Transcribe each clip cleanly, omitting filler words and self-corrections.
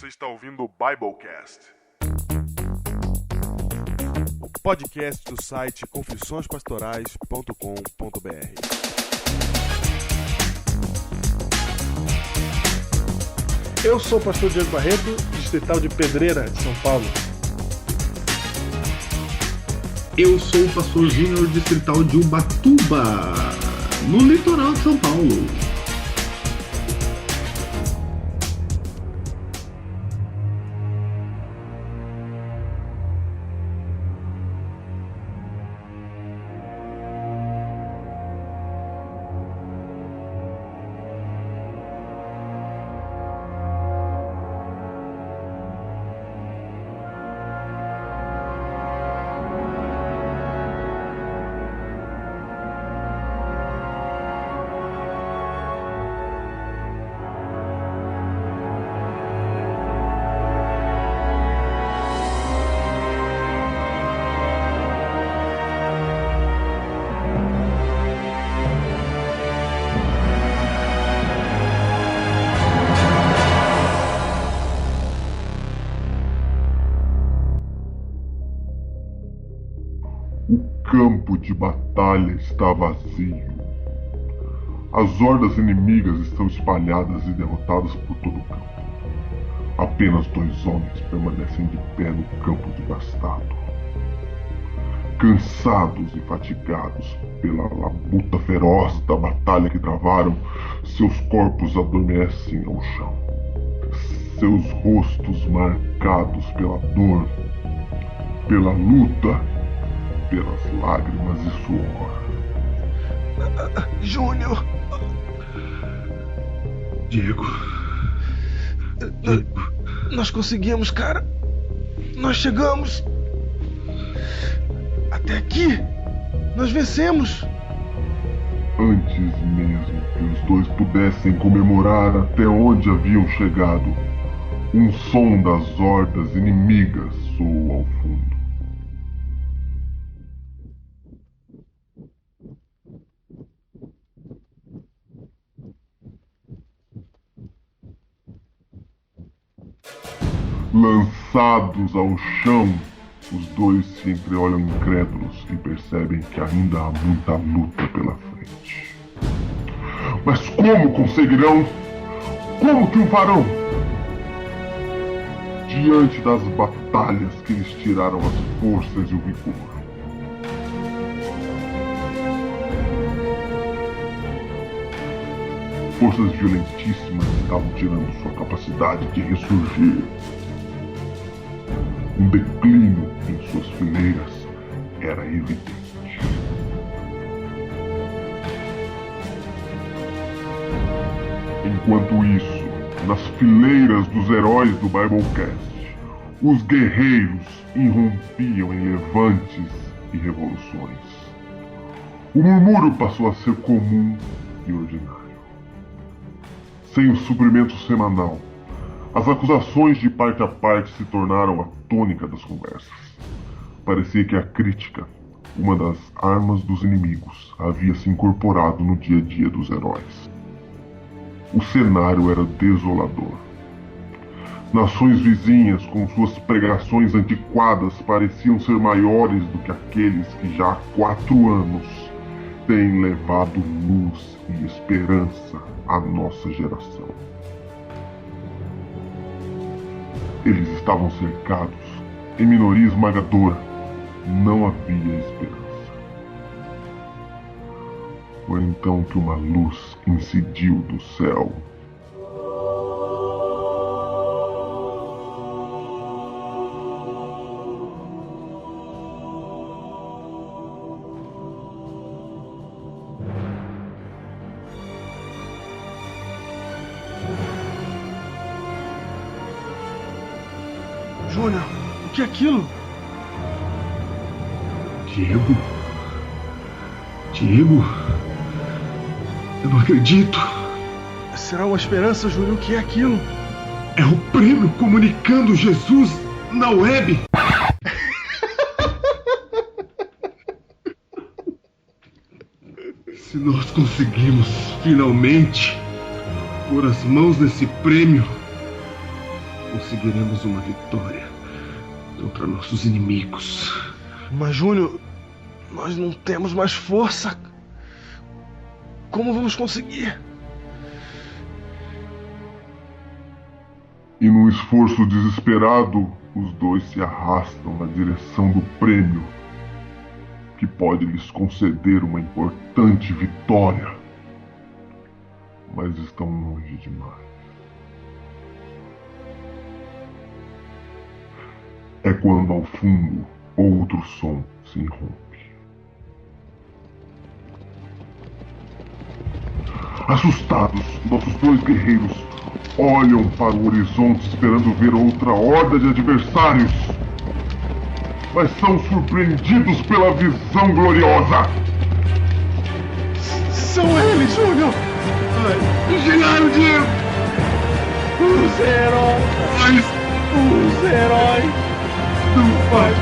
Você está ouvindo o Biblecast, o podcast do site confissõespastorais.com.br. Eu sou o pastor Diego Barreto, distrital de Pedreira, de São Paulo. Eu sou o pastor Júnior, distrital de Ubatuba, no litoral de São Paulo. O campo de batalha está vazio. As hordas inimigas estão espalhadas e derrotadas por todo o campo. Apenas 2 homens permanecem de pé no campo devastado. Cansados e fatigados pela labuta feroz da batalha que travaram, seus corpos adormecem ao chão. Seus rostos marcados pela dor, pela luta, pelas lágrimas e suor. Júnior! Diego. Nós conseguimos, cara! Nós chegamos! Até aqui! Nós vencemos! Antes mesmo que os dois pudessem comemorar até onde haviam chegado, um som das hordas inimigas soou ao fundo. Lançados ao chão, os dois se entreolham incrédulos e percebem que ainda há muita luta pela frente. Mas como conseguirão? Como triunfarão? Diante das batalhas que lhes tiraram as forças e o vigor. Forças violentíssimas estavam tirando sua capacidade de ressurgir. Um declínio em suas fileiras era evidente. Enquanto isso, nas fileiras dos heróis do Biblecast, os guerreiros irrompiam em levantes e revoluções. O murmúrio passou a ser comum e ordinário. Sem o suprimento semanal, as acusações de parte a parte se tornaram a tônica das conversas. Parecia que a crítica, uma das armas dos inimigos, havia se incorporado no dia a dia dos heróis. O cenário era desolador. Nações vizinhas, com suas pregações antiquadas, pareciam ser maiores do que aqueles que já há 4 anos têm levado luz e esperança à nossa geração. Eles estavam cercados, em minoria esmagadora, não havia esperança. Foi então que uma luz incidiu do céu. Júnior, o que é aquilo? Diego? Diego? Eu não acredito. Será uma esperança, Júnior? O que é aquilo? É o prêmio comunicando Jesus na web. Se nós conseguimos finalmente pôr as mãos nesse prêmio, conseguiremos uma vitória contra nossos inimigos. Mas, Júnior, nós não temos mais força. Como vamos conseguir? E num esforço desesperado, os dois se arrastam na direção do prêmio, que pode lhes conceder uma importante vitória. Mas estão longe demais. É quando ao fundo outro som se irrompe. Assustados, nossos dois guerreiros olham para o horizonte esperando ver outra horda de adversários. Mas são surpreendidos pela visão gloriosa. São eles, Júnior! Chegaram, Diego! Os heróis! Os heróis! Não faz!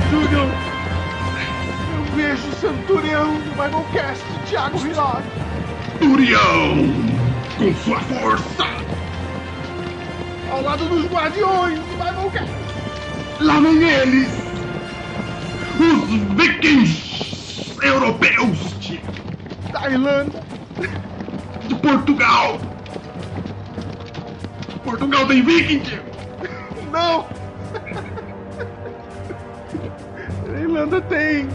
Júnior! Eu vejo o centurião do Biblecast, Thiago Hirod! Turião! Com sua força! Ao lado dos guardiões do Biblecast! Lá vem eles! Os vikings europeus Da Irlanda! de Portugal! Portugal tem viking, Diego! Não! A Irlanda tem!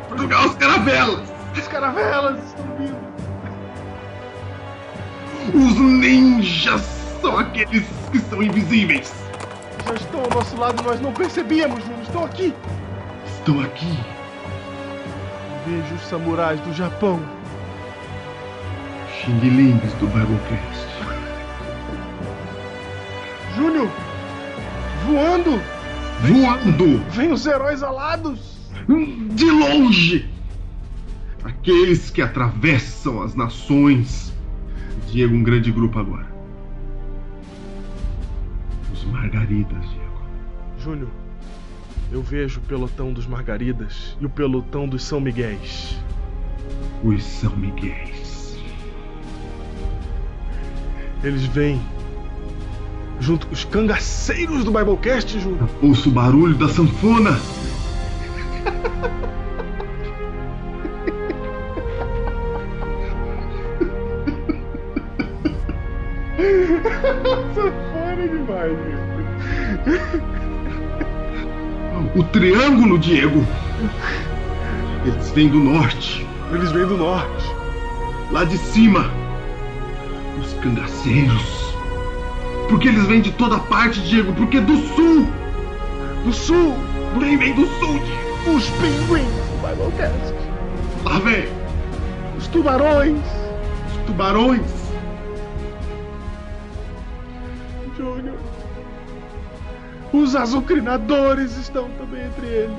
Portugal, as caravelas! As caravelas estão vindo! Os ninjas são aqueles que são invisíveis! Já estão ao nosso lado, nós não percebíamos, Júnior! Estão aqui! Estão aqui! Vejo os samurais do Japão! Xing-lings do Biblecast! Júnior! Voando! Voando! Vem os heróis alados! De longe! Aqueles que atravessam as nações. Diego, um grande grupo agora. Os Margaridas, Diego. Júnior, eu vejo o pelotão dos Margaridas e o pelotão dos São Miguéis. Os São Miguéis. Eles vêm junto com os cangaceiros do Biblecast, Júnior. Ouço o barulho da sanfona. Sanfona demais, O triângulo, Diego. Eles vêm do norte. Eles vêm do norte. Lá de cima. Os cangaceiros. Porque eles vêm de toda parte, Diego. Porque do sul. Do sul. Vem do sul, Diego. Os pinguins do Biblecast. Lá vem. Os tubarões. Os tubarões. Júnior. Os azucrinadores estão também entre eles.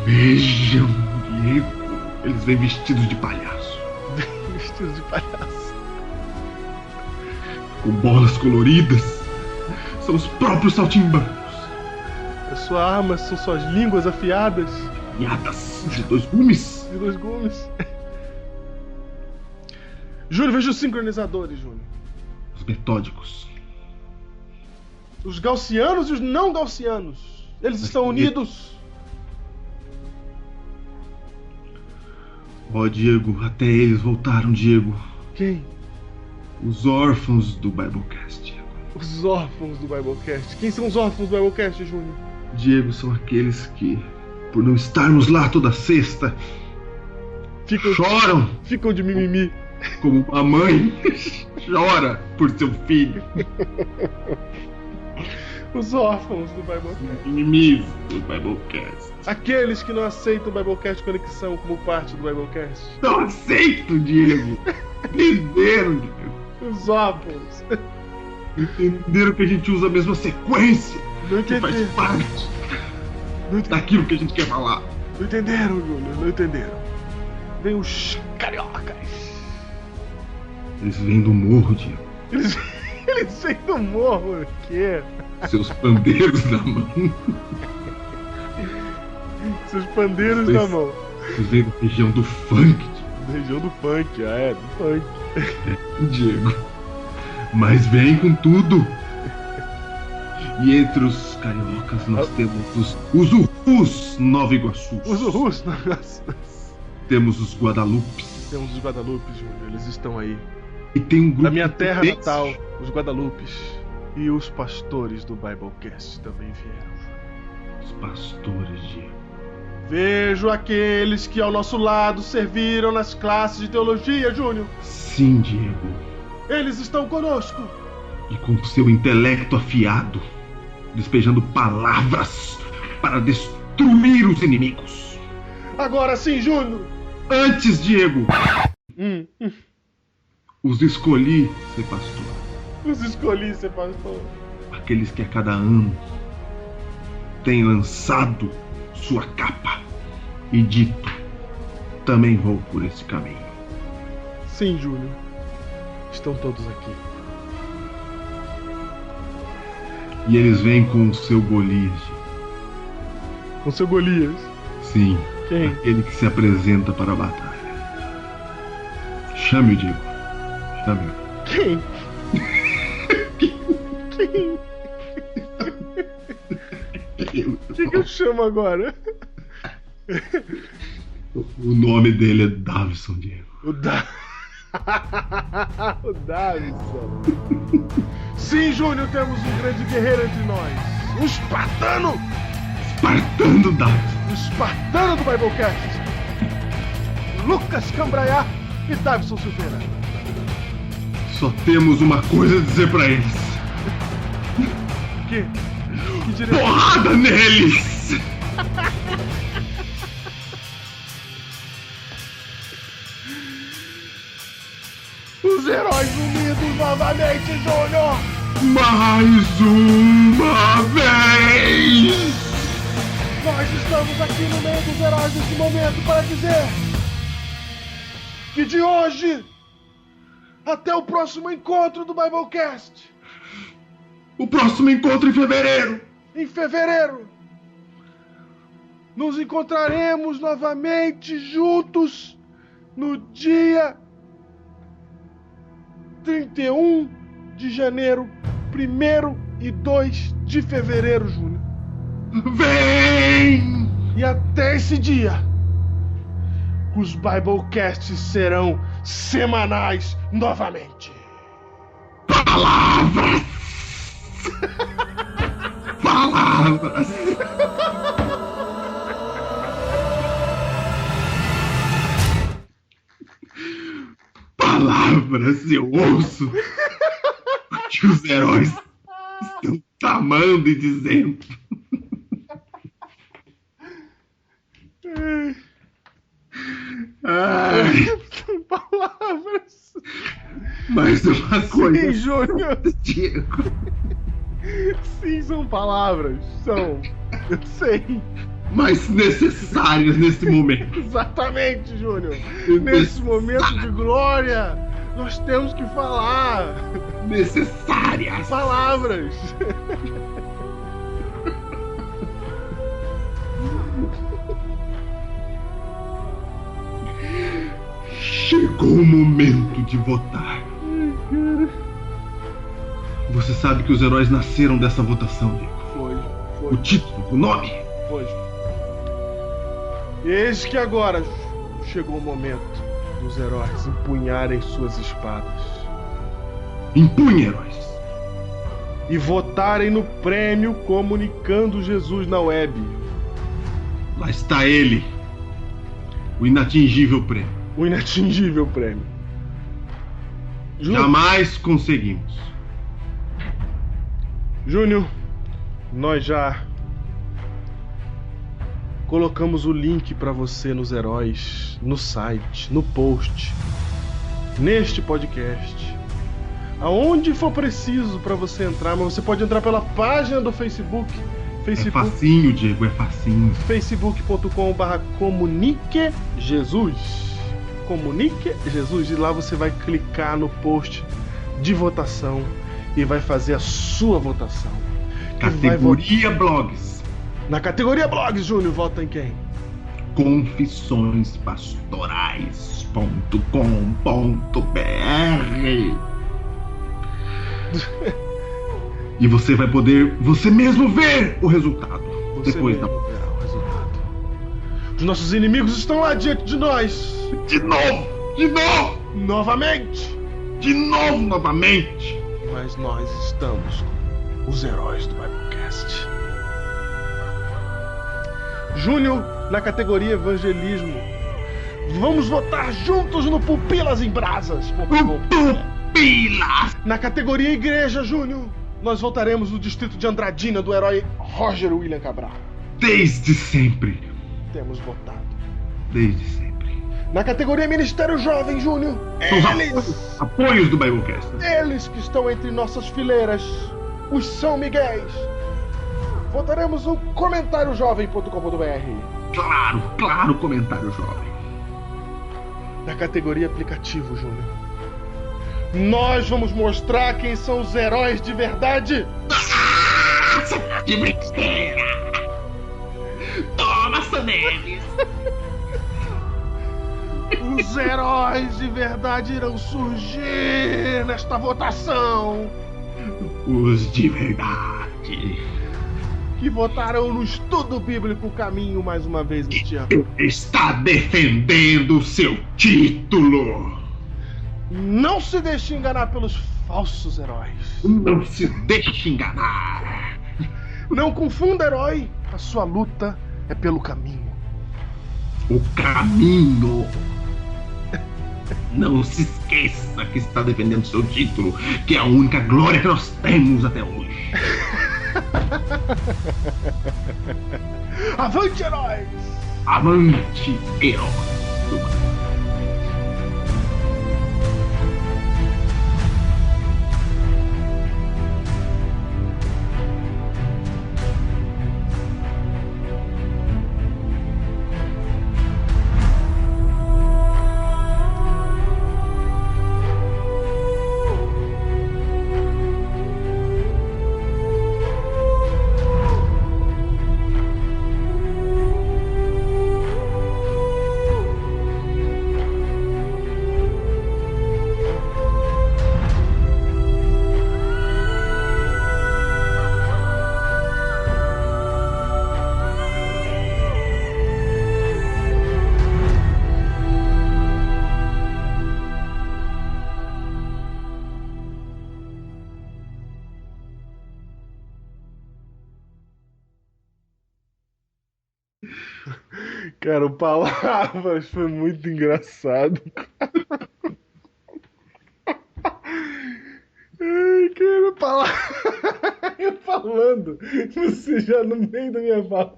Vejam, Diego. Eles vêm vestidos de palhaço. Vestidos de palhaço. Com bolas coloridas. São os próprios saltimbancos. As suas armas são suas línguas afiadas. Piadas de 2 gumes. De 2 gumes. Júnior, veja os sincronizadores, Júnior. Os metódicos. Os gaussianos e os não gaussianos. Eles estão unidos. Ó, Diego, até eles voltaram, Diego. Quem? Os órfãos do Biblecast, Diego. Os órfãos do Biblecast. Quem são os órfãos do Biblecast, Júnior? Diego, são aqueles que, por não estarmos lá toda sexta, choram. Ficam de mimimi. Como uma mãe chora por seu filho. Os órfãos do Biblecast. Inimigos do Biblecast. Aqueles que não aceitam o Biblecast Conexão como parte do Biblecast. Não aceito, Diego. Entenderam, Diego. Os órfãos. Entenderam que a gente usa a mesma sequência. Não que entenderam. faz parte daquilo que a gente quer falar. Não entenderam, Júnior. Não entenderam. Vem os cariocas. Eles vêm do morro, Diego. Eles vêm do morro, o quê? Seus pandeiros na mão. Seus pandeiros na mão. Eles vêm da região do funk, Diego. Da região do funk, do funk. Diego. Mas vem com tudo. E entre os cariocas nós temos os Urus Nova Iguaçu. Os Urus, Temos os Guadalupes. Temos os Guadalupes, Júnior. Eles estão aí. E tem um grupo Na minha terra de natal, os Guadalupes. E os pastores do Biblecast também vieram. Os pastores, Diego. Vejo aqueles que ao nosso lado serviram nas classes de teologia, Júnior. Sim, Diego. Eles estão conosco. E com seu intelecto afiado, despejando palavras para destruir os inimigos. Agora sim, Júnior. Antes, Diego, os escolhi ser pastor. Os escolhi ser pastor. Aqueles que a cada ano têm lançado sua capa e dito: também vou por esse caminho. Sim, Júnior. Estão todos aqui. E eles vêm com o seu Golias. Com seu Golias. Sim, Quem? aquele que se apresenta para a batalha. Chame-o, Diego. Chame-o. Quem? Quem que eu chamo agora? O nome dele é Davison, Diego. O Davison. Sim, Júnior, temos um grande guerreiro entre nós. Um espartano! Espartano Davison. O espartano do Biblecast. Lucas Cambraiá e Davison Silveira. Só temos uma coisa a dizer pra eles. Que direção? Porrada neles! Os heróis unidos novamente, Júnior! Mais uma vez! Nós estamos aqui no meio dos heróis nesse momento para dizer que de hoje até o próximo encontro do Biblecast, O próximo encontro em fevereiro! em fevereiro, nos encontraremos novamente juntos no dia 31 de janeiro, 1º e 2 de fevereiro, Júnior. Vem! E até esse dia, os Biblecasts serão semanais novamente. Palavras! Palavras! Palavras eu ouço que os heróis estão tramando e dizendo. Ai, São palavras. mais uma coisa. Sim, Júnior. Diego. Sim, são palavras. São. Eu sei. Mais necessárias nesse momento. Exatamente, Júnior. Nesse momento de glória, nós temos que falar Necessárias. palavras. Chegou o momento de votar. Você sabe que os heróis nasceram dessa votação, Diego. Foi. O título, o nome. Foi. Eis que agora chegou o momento dos heróis empunharem suas espadas Empunhe, heróis. e votarem no prêmio Comunicando Jesus na Web. Lá está ele. O inatingível prêmio. O inatingível prêmio. Jamais conseguimos. Júnior, nós já colocamos o link para você nos heróis, no site, no post, neste podcast, aonde for preciso para você entrar, mas você pode entrar pela página do Facebook, É facinho, Diego, é facinho. facebook.com/comunique Jesus. Comunique Jesus, e lá você vai clicar no post de votação e vai fazer a sua votação. Categoria blogs. Na categoria blogs, Júnior, vota em quem? confissõespastorais.com.br. E você vai poder, você mesmo ver o resultado. Você Depois mesmo verá o resultado. Os nossos inimigos estão lá diante de nós. De novo! De novo! Novamente. De novo, novamente! Mas nós estamos com os heróis do Biblecast. Júnior, na categoria Evangelismo. Vamos votar juntos no Pupilas em Brasas. Pupilas! Na categoria Igreja, Júnior, nós votaremos no distrito de Andradina do herói Roger William Cabral. Desde sempre. Temos votado. Desde sempre. Na categoria Ministério Jovem, Júnior, São os apoios do Biblecast. eles que estão entre nossas fileiras, os São Miguéis. Votaremos no comentáriojovem.com.br. Claro, comentário jovem. Na categoria Aplicativo, Júnior, nós vamos mostrar quem são os heróis de verdade. De besteira! Toma, Saneves! Os heróis de verdade irão surgir nesta votação. Os de verdade. Que votarão no estudo bíblico Caminho mais uma vez este ano. Está defendendo o seu título. Não se deixe enganar pelos falsos heróis. Não se deixe enganar. Não confunda herói. A sua luta é pelo caminho. O caminho. Não se esqueça que está defendendo seu título, que é a única glória que nós temos até hoje. Avante, heróis! Avante, herói. Cara, o Palavras foi muito engraçado. Ai, cara, Palavras. Eu falando, você já no meio da minha fala.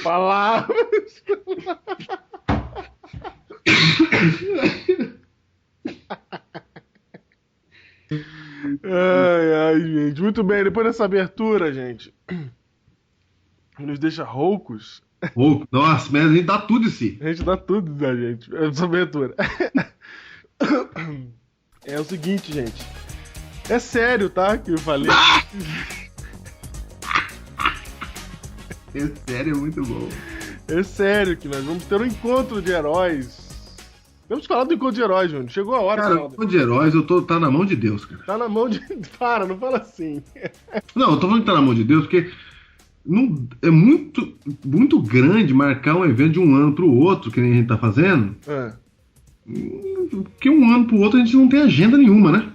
Palavras. Ai, gente. Muito bem, depois dessa abertura, gente, nos deixa roucos. Nossa, mas a gente dá tudo em si. A gente dá tudo da gente. Essa abertura. É o seguinte, gente. É sério, tá? Que eu falei. É sério, é muito bom. É sério que nós vamos ter um encontro de heróis. Temos que falar do encontro de heróis, Júnior. Chegou a hora. Cara, o encontro de heróis, tá na mão de Deus, cara. Tá na mão de... Para, não fala assim. Não, eu tô falando que tá na mão de Deus porque não, é muito grande marcar um evento de um ano pro outro, que nem a gente tá fazendo. Porque um ano pro outro a gente não tem agenda nenhuma, né?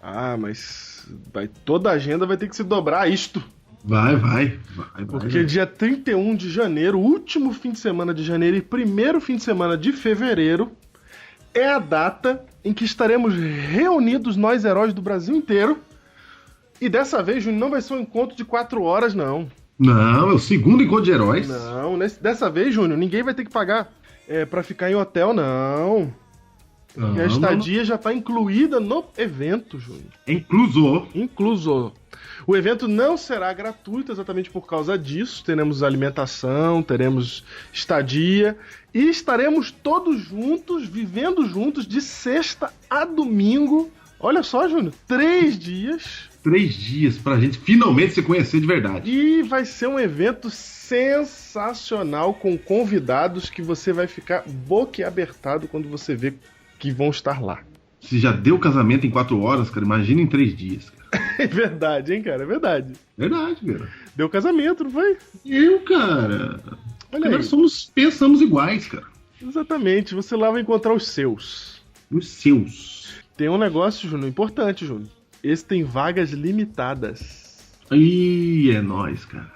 Ah, mas toda a agenda vai ter que se dobrar a isto. Vai. Porque dia 31 de janeiro, último fim de semana de janeiro e primeiro fim de semana de fevereiro, é a data em que estaremos reunidos nós heróis do Brasil inteiro. E dessa vez, Júnior, não vai ser um encontro de 4 horas, não. Não, é o segundo encontro de heróis. Não, dessa vez, Júnior, ninguém vai ter que pagar pra ficar em hotel, não. E a estadia já está incluída no evento, Júnior. Incluso. O evento não será gratuito exatamente por causa disso. Teremos alimentação, teremos estadia e estaremos todos juntos, vivendo juntos de sexta a domingo. Olha só, Júnior, 3 dias. 3 dias pra gente finalmente se conhecer de verdade. E vai ser um evento sensacional com convidados que você vai ficar boquiabertado quando você vê que vão estar lá. Se já deu casamento em 4 horas, cara, imagina em 3 dias, cara. É verdade, hein, cara? É verdade. Verdade, cara. Deu casamento, não foi? Cara. Olha Agora aí. pensamos iguais, cara. Exatamente. Você lá vai encontrar os seus. Os seus. Tem um negócio, Júnior, importante, Júnior. Esse tem vagas limitadas. Ih, é nóis, cara.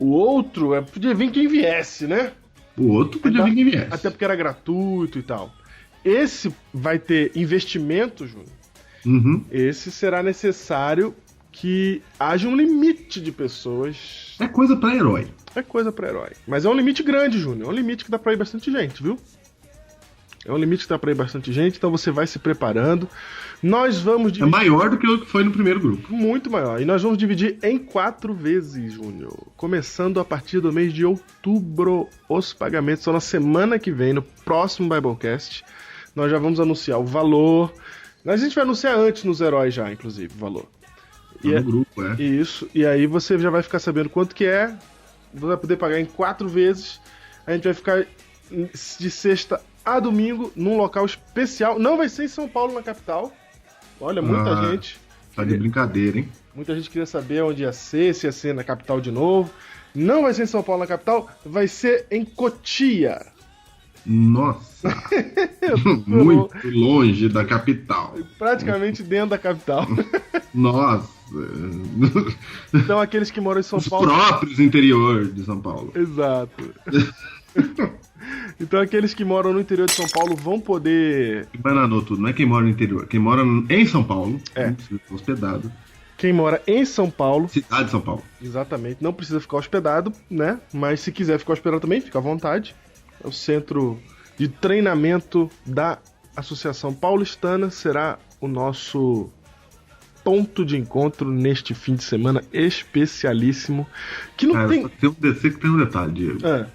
O outro, podia vir quem viesse, né? O outro podia vir quem viesse. Até porque era gratuito e tal. Esse vai ter investimento, Júnior. Uhum. Esse será necessário que haja um limite de pessoas. É coisa pra herói. É coisa pra herói. Mas é um limite grande, Júnior. É um limite que dá pra ir bastante gente, viu? É um limite que dá pra ir bastante gente, então você vai se preparando. Nós vamos dividir... É maior do que o que foi no primeiro grupo. Muito maior. E nós vamos dividir em 4 vezes, Júnior. Começando a partir do mês de outubro. Os pagamentos são na semana que vem, no próximo Biblecast. Nós já vamos anunciar o valor. A gente vai anunciar antes nos heróis já, inclusive, o valor. No grupo, é. Isso. E aí você já vai ficar sabendo quanto que é. Você vai poder pagar em 4 vezes. A gente vai ficar de sexta a domingo num local especial. Não vai ser em São Paulo, na capital. Olha, muita gente. Tá de brincadeira, hein? Muita gente queria saber onde ia ser, se ia ser na capital de novo. Não vai ser em São Paulo, na capital. Vai ser em Cotia. Nossa. Muito longe da capital. Praticamente dentro da capital. Nossa. Então aqueles que moram em São Os Paulo... próprios interior de São Paulo. Exato. Então aqueles que moram no interior de São Paulo vão poder... Bananou tudo, não é quem mora no interior. Quem mora em São Paulo, não precisa ficar hospedado. Quem mora em São Paulo... Cidade de São Paulo. Exatamente, não precisa ficar hospedado, né? Mas se quiser ficar hospedado também, fica à vontade. É o centro de treinamento da Associação Paulistana, será o nosso ponto de encontro neste fim de semana especialíssimo. Que não tem... Tem um detalhe, Diego. É.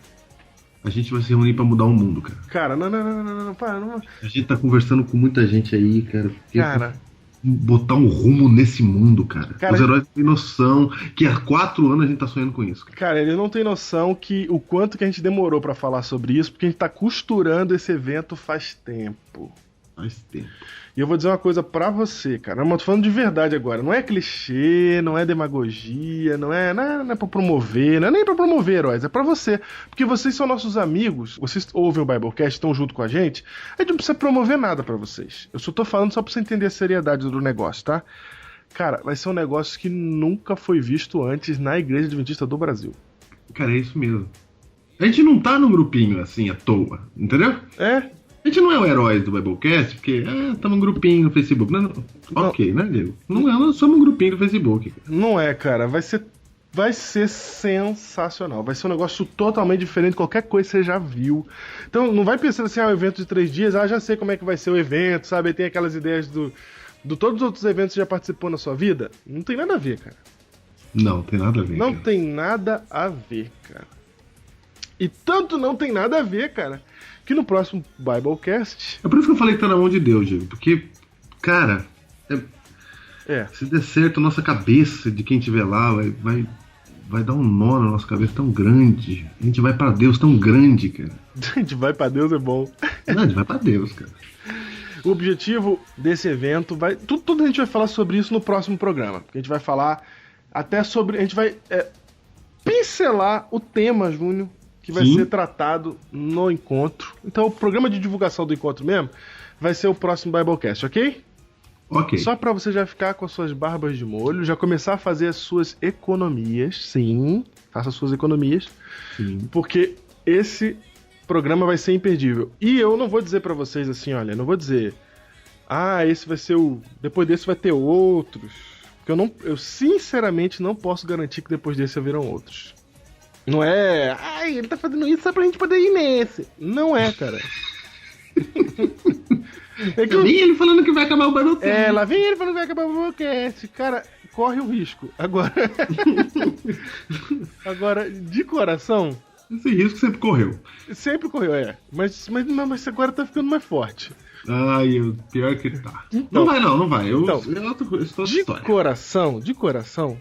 A gente vai se reunir pra mudar o mundo, cara. Cara, não, para, não. A gente tá conversando com muita gente aí, cara. Cara... Botar um rumo nesse mundo, cara. Cara, os heróis têm noção que há 4 anos a gente tá sonhando com isso. Cara, ele não tem noção que o quanto que a gente demorou pra falar sobre isso, porque a gente tá costurando esse evento faz tempo. Faz tempo. E eu vou dizer uma coisa pra você, cara. Eu tô falando de verdade agora. Não é clichê, não é demagogia, não é pra promover, não é nem pra promover heróis, é pra você. Porque vocês são nossos amigos, vocês ouvem o Biblecast, estão junto com a gente não precisa promover nada pra vocês. Eu só tô falando só pra você entender a seriedade do negócio, tá? Cara, vai ser um negócio que nunca foi visto antes na Igreja Adventista do Brasil. Cara, é isso mesmo. A gente não tá num grupinho assim à toa, entendeu? É. A gente não é o herói do Biblecast, porque estamos num grupinho no Facebook. Não. Ok, né, Diego? Nós somos um grupinho do Facebook. Não é, cara. Vai ser sensacional. Vai ser um negócio totalmente diferente de qualquer coisa que você já viu. Então não vai pensando assim, um evento de 3 dias, já sei como é que vai ser o evento, sabe? Aí tem aquelas ideias do todos os outros eventos que você já participou na sua vida. Não tem nada a ver, cara. Não, tem nada a ver. Não cara. tem nada a ver, cara. E tanto não tem nada a ver, cara, que no próximo Biblecast... É por isso que eu falei que tá na mão de Deus, Diego. Porque, cara, se der certo, a nossa cabeça de quem estiver lá vai dar um nó na nossa cabeça tão grande. A gente vai pra Deus tão grande, cara. A gente vai pra Deus é bom. Não, a gente vai pra Deus, cara. O objetivo desse evento vai... Tudo a gente vai falar sobre isso no próximo programa. Porque a gente vai falar até sobre... A gente vai pincelar o tema, Júnior, que vai ser tratado no encontro. Então o programa de divulgação do encontro mesmo vai ser o próximo Biblecast, ok? Ok. Só pra você já ficar com as suas barbas de molho, já começar a fazer as suas economias. Sim, faça as suas economias. Sim. Porque esse programa vai ser imperdível. E eu não vou dizer pra vocês assim, olha, não vou dizer, esse vai ser depois desse vai ter outros. Porque eu sinceramente não posso garantir que depois desse haverão outros. Não é, ele tá fazendo isso só pra gente poder ir nesse. Não é, cara. Lá vem ele falando que vai acabar o Biblecast. Lá vem ele falando que vai acabar o Biblecast. Cara, corre o risco. Agora, de coração... Esse risco sempre correu. Sempre correu, Mas agora tá ficando mais forte. Pior que tá. Então, não vai. Eu estou de coração,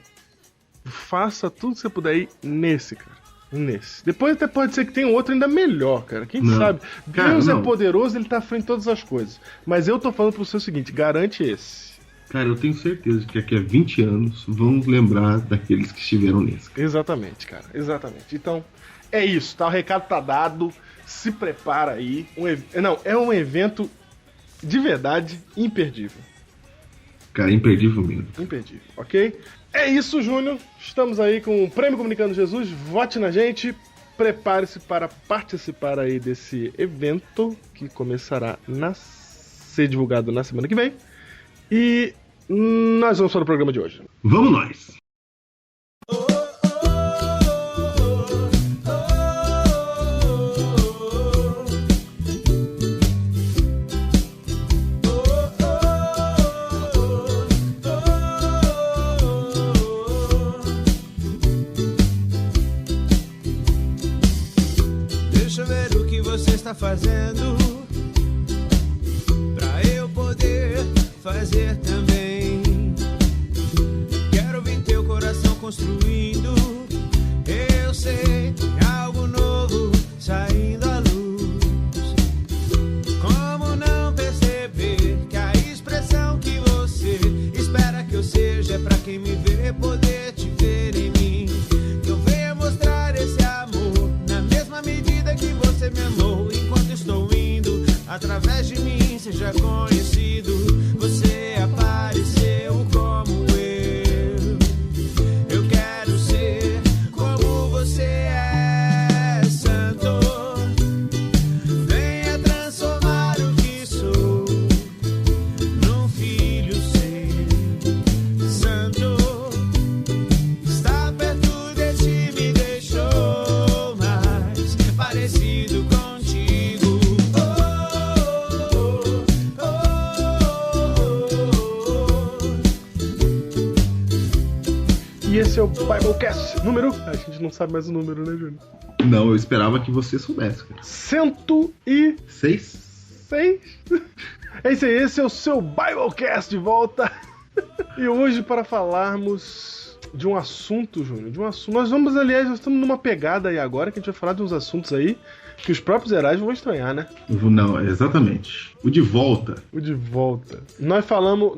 faça tudo que você puder ir nesse, cara. Nesse. Depois até pode ser que tenha outro ainda melhor, cara. Quem sabe? Deus é poderoso, ele tá à frente de todas as coisas. Mas eu tô falando pro você o seguinte, garante esse. Cara, eu tenho certeza de que daqui a 20 anos vamos lembrar daqueles que estiveram nesse. Exatamente, cara. Exatamente. Então, é isso, tá? O recado tá dado. Se prepara aí. É um evento de verdade imperdível. Cara, imperdível mesmo. Imperdível, ok? É isso, Júnior. Estamos aí com o Prêmio Comunicando Jesus. Vote na gente. Prepare-se para participar aí desse evento que começará a ser divulgado na semana que vem. E nós vamos para o programa de hoje. Vamos nós! Deixa eu ver o que você está fazendo pra eu poder fazer também. Quero ver teu coração construindo. Eu sei, algo novo saindo à luz. Como não perceber que a expressão que você espera que eu seja é pra quem me vê poder te ver em mim. Que eu venha mostrar esse amor na mesma medida que você me amou. Enquanto estou indo, através de mim seja conhecido. Você apareceu como eu. Eu quero ser como você é, Santo. Venha transformar o que sou num filho seu, Santo. Estar perto de ti me deixou mais parecido contigo. E esse é o Biblecast número... A gente não sabe mais o número, né, Júnior? Não, eu esperava que você soubesse, cara. 106. 6? É isso aí, esse é o seu Biblecast de volta. E hoje para falarmos de um assunto, Júnior, de um assunto... Nós estamos numa pegada aí agora, que a gente vai falar de uns assuntos aí que os próprios heróis vão estranhar, né? Não, exatamente. O de volta. O de volta. Nós falamos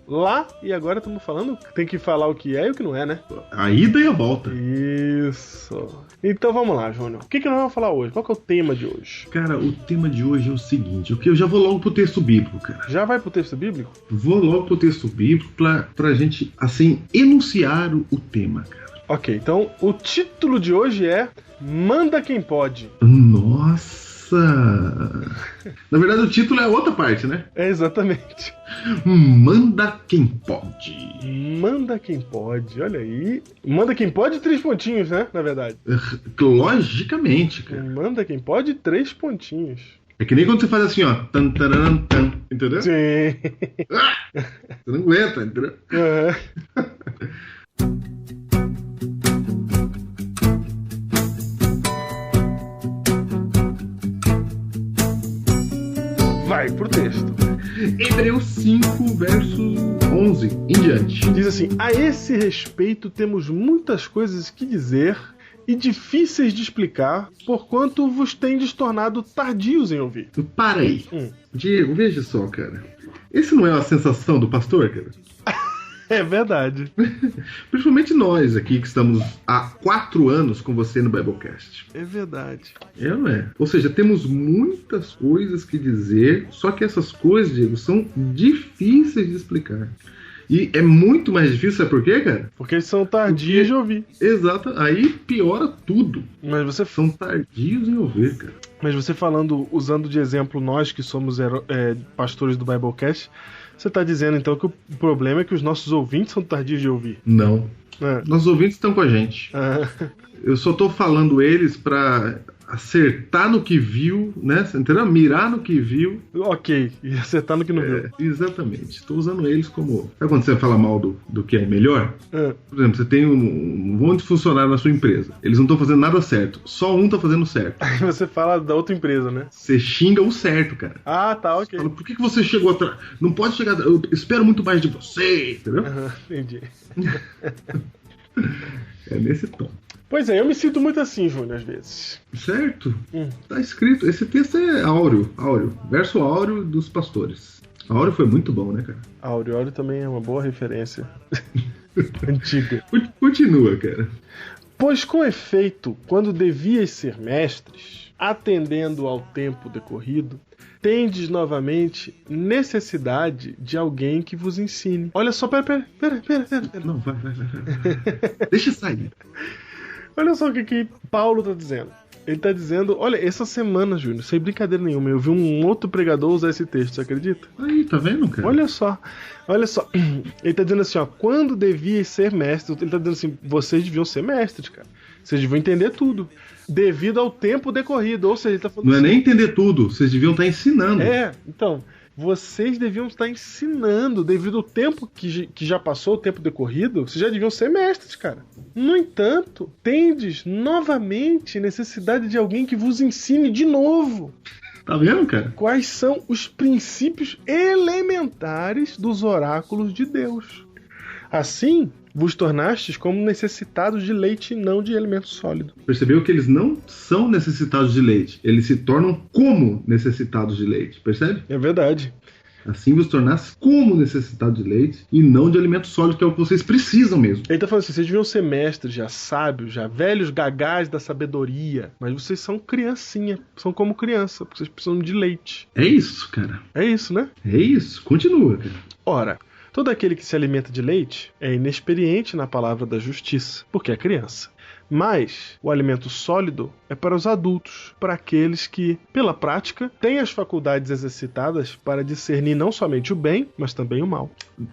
lá e agora estamos falando... Tem que falar o que é e o que não é, né? A ida e a volta. Isso. Então vamos lá, Júnior. O que nós vamos falar hoje? Qual que é o tema de hoje? Cara, o tema de hoje é o seguinte. Eu já vou logo pro texto bíblico, cara. Já vai pro texto bíblico? Vou logo pro texto bíblico pra gente, assim, enunciar o tema, cara. Ok, então o título de hoje é Manda Quem Pode. Nossa! Na verdade o título é outra parte, né? É, exatamente. Manda Quem Pode. Manda Quem Pode, olha aí. Manda Quem Pode 3 pontinhos, né? Na verdade. Logicamente, cara. Manda Quem Pode 3 pontinhos. É que nem quando você faz assim, ó. Tan, tararam, tan, entendeu? Sim. Você não aguenta, entendeu? Vai pro texto. Hebreus 5, verso 11 em diante. Diz assim: a esse respeito temos muitas coisas que dizer e difíceis de explicar, porquanto vos tendes tornado tardios em ouvir. Para aí. Diego, veja só, cara. Esse não é a sensação do pastor, cara? É verdade. Principalmente nós aqui que estamos há 4 anos com você no Biblecast. É verdade. É, não é? Ou seja, temos muitas coisas que dizer, só que essas coisas, Diego, são difíceis de explicar. E é muito mais difícil, sabe por quê, cara? Porque eles são tardios de ouvir. Exato, aí piora tudo. Mas você... São tardios em ouvir, cara. Mas você falando, usando de exemplo nós que somos pastores do Biblecast, você está dizendo então que o problema é que os nossos ouvintes são tardios de ouvir? Não. Nossos ouvintes estão com a gente. Eu só tô falando eles pra acertar no que viu, né? Entendeu? Mirar no que viu. Ok, e acertar no que não viu. Exatamente. Estou usando eles como... Sabe quando você fala mal do que é melhor? Por exemplo, você tem um monte de funcionário na sua empresa. Eles não estão fazendo nada certo. Só um tá fazendo certo. Aí você fala da outra empresa, né? Você xinga o certo, cara. Ah, tá, ok. Você fala, por que você chegou atrás? Não pode chegar... Eu espero muito mais de você, entendeu? Entendi. É nesse tom. Pois é, eu me sinto muito assim, Júnior, às vezes. Certo? Tá escrito. Esse texto é áureo. Verso áureo dos pastores. Áureo foi muito bom, né, cara? Áureo também é uma boa referência. Antiga. Continua, cara. Pois com efeito, quando devias ser mestres, atendendo ao tempo decorrido, tendes novamente necessidade de alguém que vos ensine. Olha só, pera. Não, vai. Deixa sair. Olha só o que Paulo tá dizendo. Ele tá dizendo, olha, essa semana, Júnior, sem brincadeira nenhuma, eu vi um outro pregador usar esse texto, você acredita? Aí, tá vendo, cara? Olha só. Ele tá dizendo assim, ó, quando devias ser mestres, ele tá dizendo assim, vocês deviam ser mestres, cara. Vocês deviam entender tudo. Devido ao tempo decorrido, ou seja, ele tá falando não assim, é nem entender tudo, vocês deviam estar ensinando. Então, vocês deviam estar ensinando, devido ao tempo que já passou, o tempo decorrido, vocês já deviam ser mestres, cara. No entanto, tendes novamente necessidade de alguém que vos ensine de novo. Tá vendo, cara? Quais são os princípios elementares dos oráculos de Deus. Assim, vos tornastes como necessitados de leite e não de alimento sólido. Percebeu que eles não são necessitados de leite, eles se tornam como necessitados de leite, percebe? É verdade. Assim vos tornasse como necessitados de leite e não de alimento sólido, que é o que vocês precisam mesmo. Ele tá falando assim, vocês deviam ser mestres já, sábios, já velhos gagás da sabedoria, mas vocês são criancinha, são como criança, porque vocês precisam de leite. É isso, cara. É isso, né? É isso. Continua, cara. Ora, todo aquele que se alimenta de leite é inexperiente na palavra da justiça, porque é criança. Mas o alimento sólido é para os adultos, para aqueles que, pela prática, têm as faculdades exercitadas para discernir não somente o bem, mas também o mal.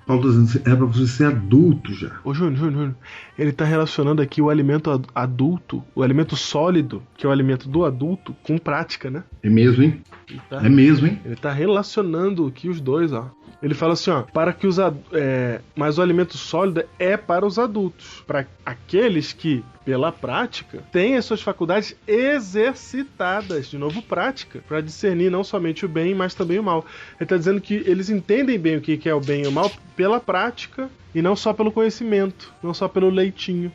Paulo está dizendo, é para você ser adulto já. Ô Júnior, ele está relacionando aqui o alimento adulto, o alimento sólido, que é o alimento do adulto, com prática, né? É mesmo, hein? É mesmo, hein? Ele está relacionando aqui os dois, ó. Ele fala assim, ó, para que mas o alimento sólido é para os adultos, para aqueles que, pela prática, têm as suas faculdades exercitadas, de novo prática, para discernir não somente o bem, mas também o mal. Ele está dizendo que eles entendem bem o que é o bem e o mal pela prática, e não só pelo conhecimento, não só pelo leitinho.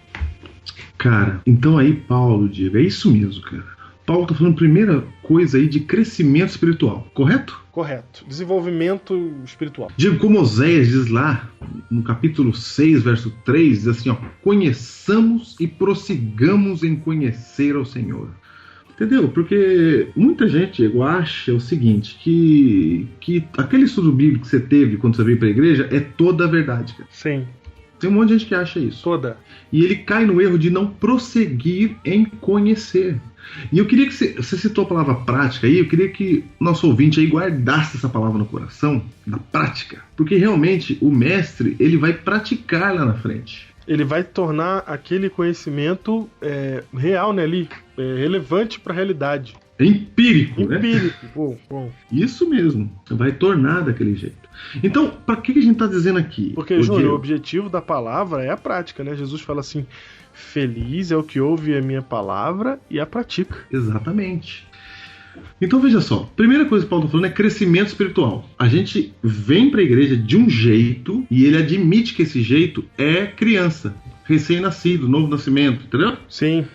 Cara, então aí, Paulo, Diego, é isso mesmo, cara. Paulo está falando primeira coisa aí de crescimento espiritual, correto? Correto. Desenvolvimento espiritual. Digo, como Oséias diz lá, no capítulo 6, verso 3, diz assim, ó, conheçamos e prossigamos em conhecer ao Senhor. Entendeu? Porque muita gente acha o seguinte, que aquele estudo bíblico que você teve quando você veio para a igreja é toda a verdade, cara. Sim. Tem um monte de gente que acha isso. Toda. E ele cai no erro de não prosseguir em conhecer. E eu queria que você citou a palavra prática aí, eu queria que nosso ouvinte aí guardasse essa palavra no coração, na prática. Porque realmente o mestre, ele vai praticar lá na frente. Ele vai tornar aquele conhecimento real, né, ali, relevante para a realidade. Empírico, né? Empírico, bom. Isso mesmo, vai tornar daquele jeito. Então, para que a gente está dizendo aqui? Porque, Júnior, o objetivo da palavra é a prática, né? Jesus fala assim, feliz é o que ouve a minha palavra e a pratica. Exatamente. Então veja só, primeira coisa que o Paulo está falando é crescimento espiritual. A gente vem para a igreja de um jeito e ele admite que esse jeito é criança, recém-nascido, novo nascimento, entendeu? Sim.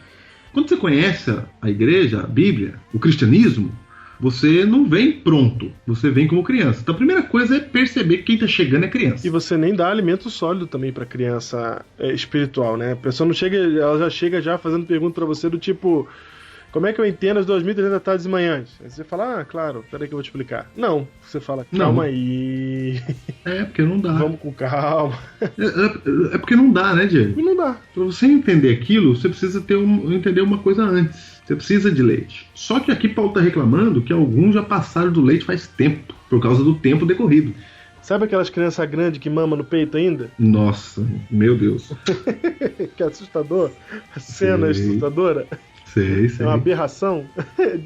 Quando você conhece a igreja, a Bíblia, o cristianismo, você não vem pronto, você vem como criança. Então a primeira coisa é perceber que quem está chegando é criança. E você nem dá alimento sólido também para criança espiritual, né? A pessoa não chega, ela já chega já fazendo pergunta para você do tipo, como é que eu entendo as 2.300 tardes e manhãs? Aí você fala, claro, peraí que eu vou te explicar. Não, você fala, calma aí. É, porque não dá. Vamos com calma. É porque não dá, né, Diego? Não dá. Para você entender aquilo, você precisa entender uma coisa antes. Você precisa de leite. Só que aqui Paulo está reclamando que alguns já passaram do leite faz tempo, por causa do tempo decorrido. Sabe aquelas crianças grandes que mamam no peito ainda? Nossa, meu Deus. Que assustador. A cena é assustadora. Sei. É uma aberração.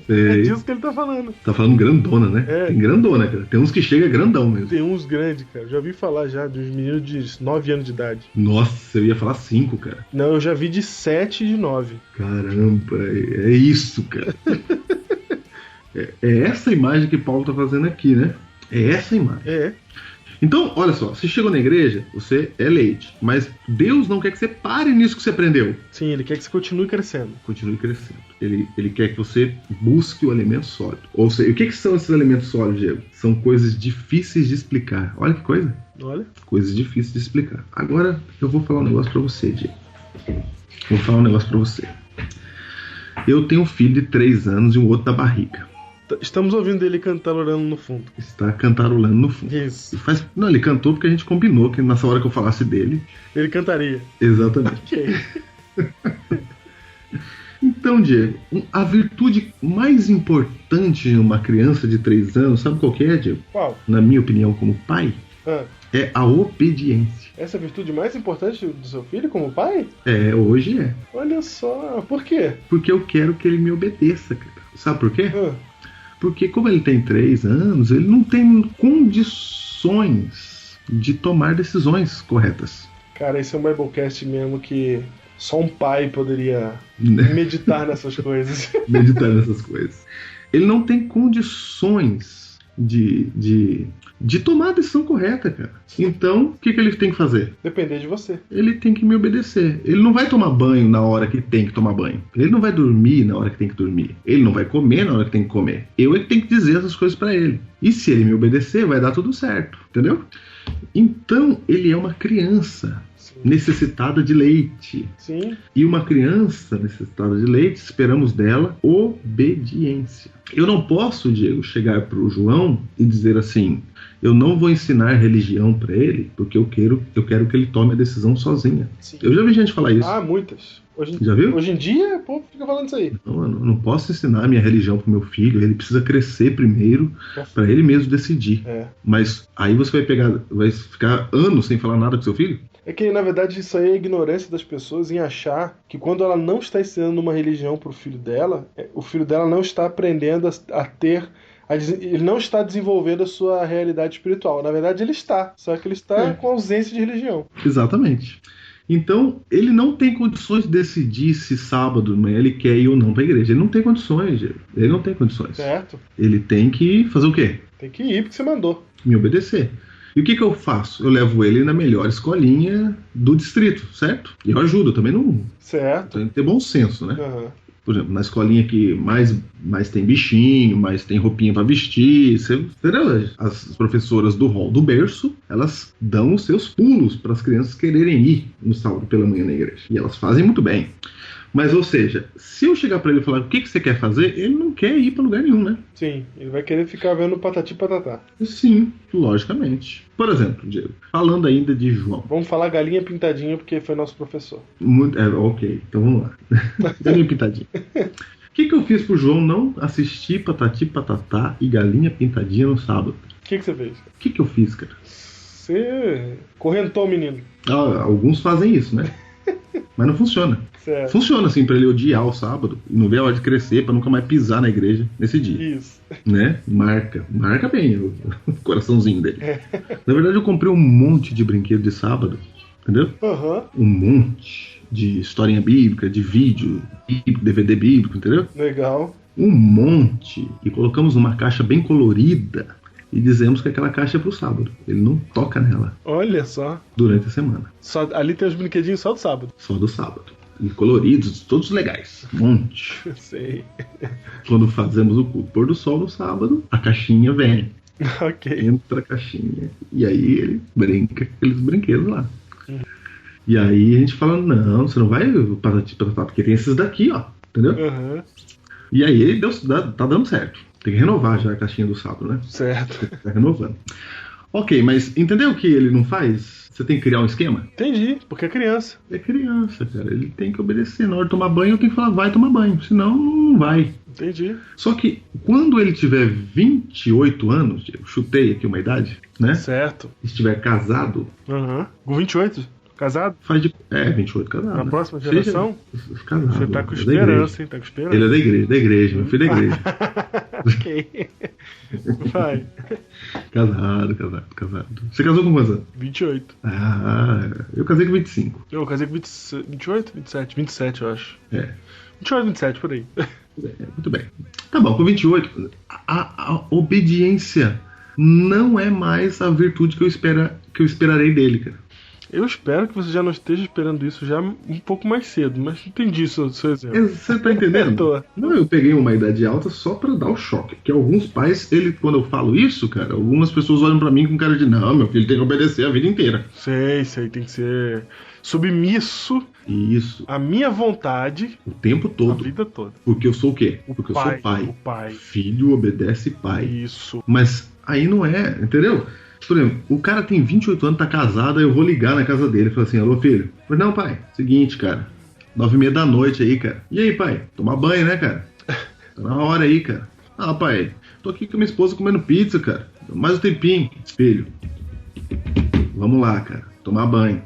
Sei. É disso que ele tá falando. Tá falando grandona, né? É. Tem grandona, cara. Tem uns que chega grandão mesmo. Tem uns grandes, cara. Já vi falar já de uns meninos de 9 anos de idade. Nossa, eu ia falar 5, cara. Não, eu já vi de 7 e de 9. Caramba, é isso, cara. É essa imagem que Paulo tá fazendo aqui, né? É essa imagem. É. Então, olha só, você chegou na igreja, você é leite, mas Deus não quer que você pare nisso que você aprendeu. Sim, ele quer que você continue crescendo. Continue crescendo. Ele quer que você busque o alimento sólido. Ou seja, o que são esses alimentos sólidos, Diego? São coisas difíceis de explicar. Olha que coisa. Olha. Coisas difíceis de explicar. Agora, eu vou falar um negócio pra você, Diego. Vou falar um negócio pra você. Eu tenho um filho de 3 anos e um outro da barriga. Estamos ouvindo ele cantarolando no fundo. Está cantarolando no fundo. Isso. Não, ele cantou porque a gente combinou que nessa hora que eu falasse dele... Ele cantaria. Exatamente. Ok. Então, Diego, a virtude mais importante em uma criança de 3 anos, sabe qual que é, Diego? Qual? Na minha opinião, como pai, é a obediência. Essa é a virtude mais importante do seu filho como pai? É, hoje é. Olha só, por quê? Porque eu quero que ele me obedeça, cara. Sabe por quê? Porque como ele tem 3 anos, ele não tem condições de tomar decisões corretas. Cara, esse é um Biblecast mesmo que só um pai poderia meditar nessas coisas. Meditar nessas coisas. Ele não tem condições de tomar a decisão correta, cara. Então, o que ele tem que fazer? Depender de você. Ele tem que me obedecer. Ele não vai tomar banho na hora que tem que tomar banho. Ele não vai dormir na hora que tem que dormir. Ele não vai comer na hora que tem que comer. Eu é que tenho que dizer essas coisas pra ele. E se ele me obedecer, vai dar tudo certo. Entendeu? Então, ele é uma criança necessitada de leite. Sim. E uma criança necessitada de leite, esperamos dela obediência. Eu não posso, Diego, chegar pro João e dizer assim: eu não vou ensinar religião para ele, porque eu quero que ele tome a decisão sozinha. Sim. Eu já vi gente falar isso. Ah, muitas. Já viu? Hoje em dia, o povo fica falando isso aí. Não, eu não posso ensinar a minha religião pro meu filho. Ele precisa crescer primeiro para ele mesmo decidir. Mas aí você vai ficar anos sem falar nada com seu filho? É que, na verdade, isso aí é a ignorância das pessoas em achar que quando ela não está ensinando uma religião pro filho dela, o filho dela não está aprendendo a ter... Ele não está desenvolvendo a sua realidade espiritual. Na verdade, ele está. Só que ele está com ausência de religião. Exatamente. Então, ele não tem condições de decidir se sábado de manhã ele quer ir ou não para a igreja. Ele não tem condições, gente. Ele não tem condições. Certo. Ele tem que fazer o quê? Tem que ir porque você mandou. Me obedecer. E o que eu faço? Eu levo ele na melhor escolinha do distrito, certo? E eu ajudo, também não... Certo. Tem que ter bom senso, né? Uhum. Por exemplo, na escolinha que mais tem bichinho, mais tem roupinha pra vestir, entendeu? As professoras do hall do berço, elas dão os seus pulos para as crianças quererem ir no sábado pela manhã na igreja. E elas fazem muito bem. Mas, ou seja, se eu chegar para ele e falar o que você quer fazer, ele não quer ir para lugar nenhum, né? Sim, ele vai querer ficar vendo patati patatá. Sim, logicamente. Por exemplo, Diego, falando ainda de João. Vamos falar galinha pintadinha porque foi nosso professor. Ok, então vamos lá. Galinha pintadinha. O que eu fiz pro João não assistir patati patatá e galinha pintadinha no sábado? O que você fez? O que eu fiz, cara? Você correntou o menino. Alguns fazem isso, né? Mas não funciona. Certo. Funciona assim pra ele odiar o sábado e não ver a hora de crescer pra nunca mais pisar na igreja nesse dia. Isso. Né? Marca bem o coraçãozinho dele. Na verdade, eu comprei um monte de brinquedo de sábado, entendeu? Uhum. Um monte de historinha bíblica, de vídeo, DVD bíblico, entendeu? Legal. Um monte. E colocamos numa caixa bem colorida e dizemos que aquela caixa é pro sábado. Ele não toca nela. Olha só. Durante a semana. Ali tem os brinquedinhos só do sábado. Só do sábado. E coloridos, todos legais. Um monte. Sei. Quando fazemos o culto pôr do sol no sábado, a caixinha vem. Ok. Entra a caixinha. E aí ele brinca com aqueles brinquedos lá. E aí a gente fala, não, você não vai patati patatá, porque tem esses daqui, ó. Entendeu? Uhum. E aí tá dando certo. Tem que renovar já a caixinha do sábado, né? Certo. Tá renovando. Ok, mas entendeu o que ele não faz? Você tem que criar um esquema? Entendi, porque é criança. É criança, cara. Ele tem que obedecer. Na hora de tomar banho, eu tenho que falar, vai tomar banho. Senão, não vai. Entendi. Só que, quando ele tiver 28 anos, eu chutei aqui uma idade, né? Certo. Estiver casado... Uhum. Com 28? Casado? Faz de... 28 casado. Na próxima geração? Casado. Você tá com esperança, hein? Tá com esperança. Ele é da igreja, meu filho é da igreja. Ok. Vai. Casado. Você casou com quantos anos? 28. Eu casei com 25. Eu casei com 28? 27? 27, eu acho. 28, 27, por aí. Muito bem. Tá bom, com 28, a obediência não é mais a virtude que eu esperarei dele, cara. Eu espero que você já não esteja esperando isso já um pouco mais cedo, mas entendi o seu exemplo. Você tá entendendo? Não, eu peguei uma idade alta só pra dar o choque. Que alguns pais, quando eu falo isso, cara, algumas pessoas olham pra mim com cara de não, meu filho tem que obedecer a vida inteira. Sei, tem que ser submisso. Isso. A minha vontade. O tempo todo. A vida toda. Porque eu sou o quê? Porque eu sou pai. O pai. Filho obedece pai. Isso. Mas aí não é, entendeu? Por exemplo, o cara tem 28 anos, tá casado, aí eu vou ligar na casa dele e falar assim, alô filho. Pois não, pai, seguinte, cara, 9h30 da noite aí, cara. E aí, pai, tomar banho, né, cara? Tá na hora aí, cara. Ah, pai, tô aqui com minha esposa comendo pizza, cara. Mais um tempinho. Filho, vamos lá, cara, tomar banho.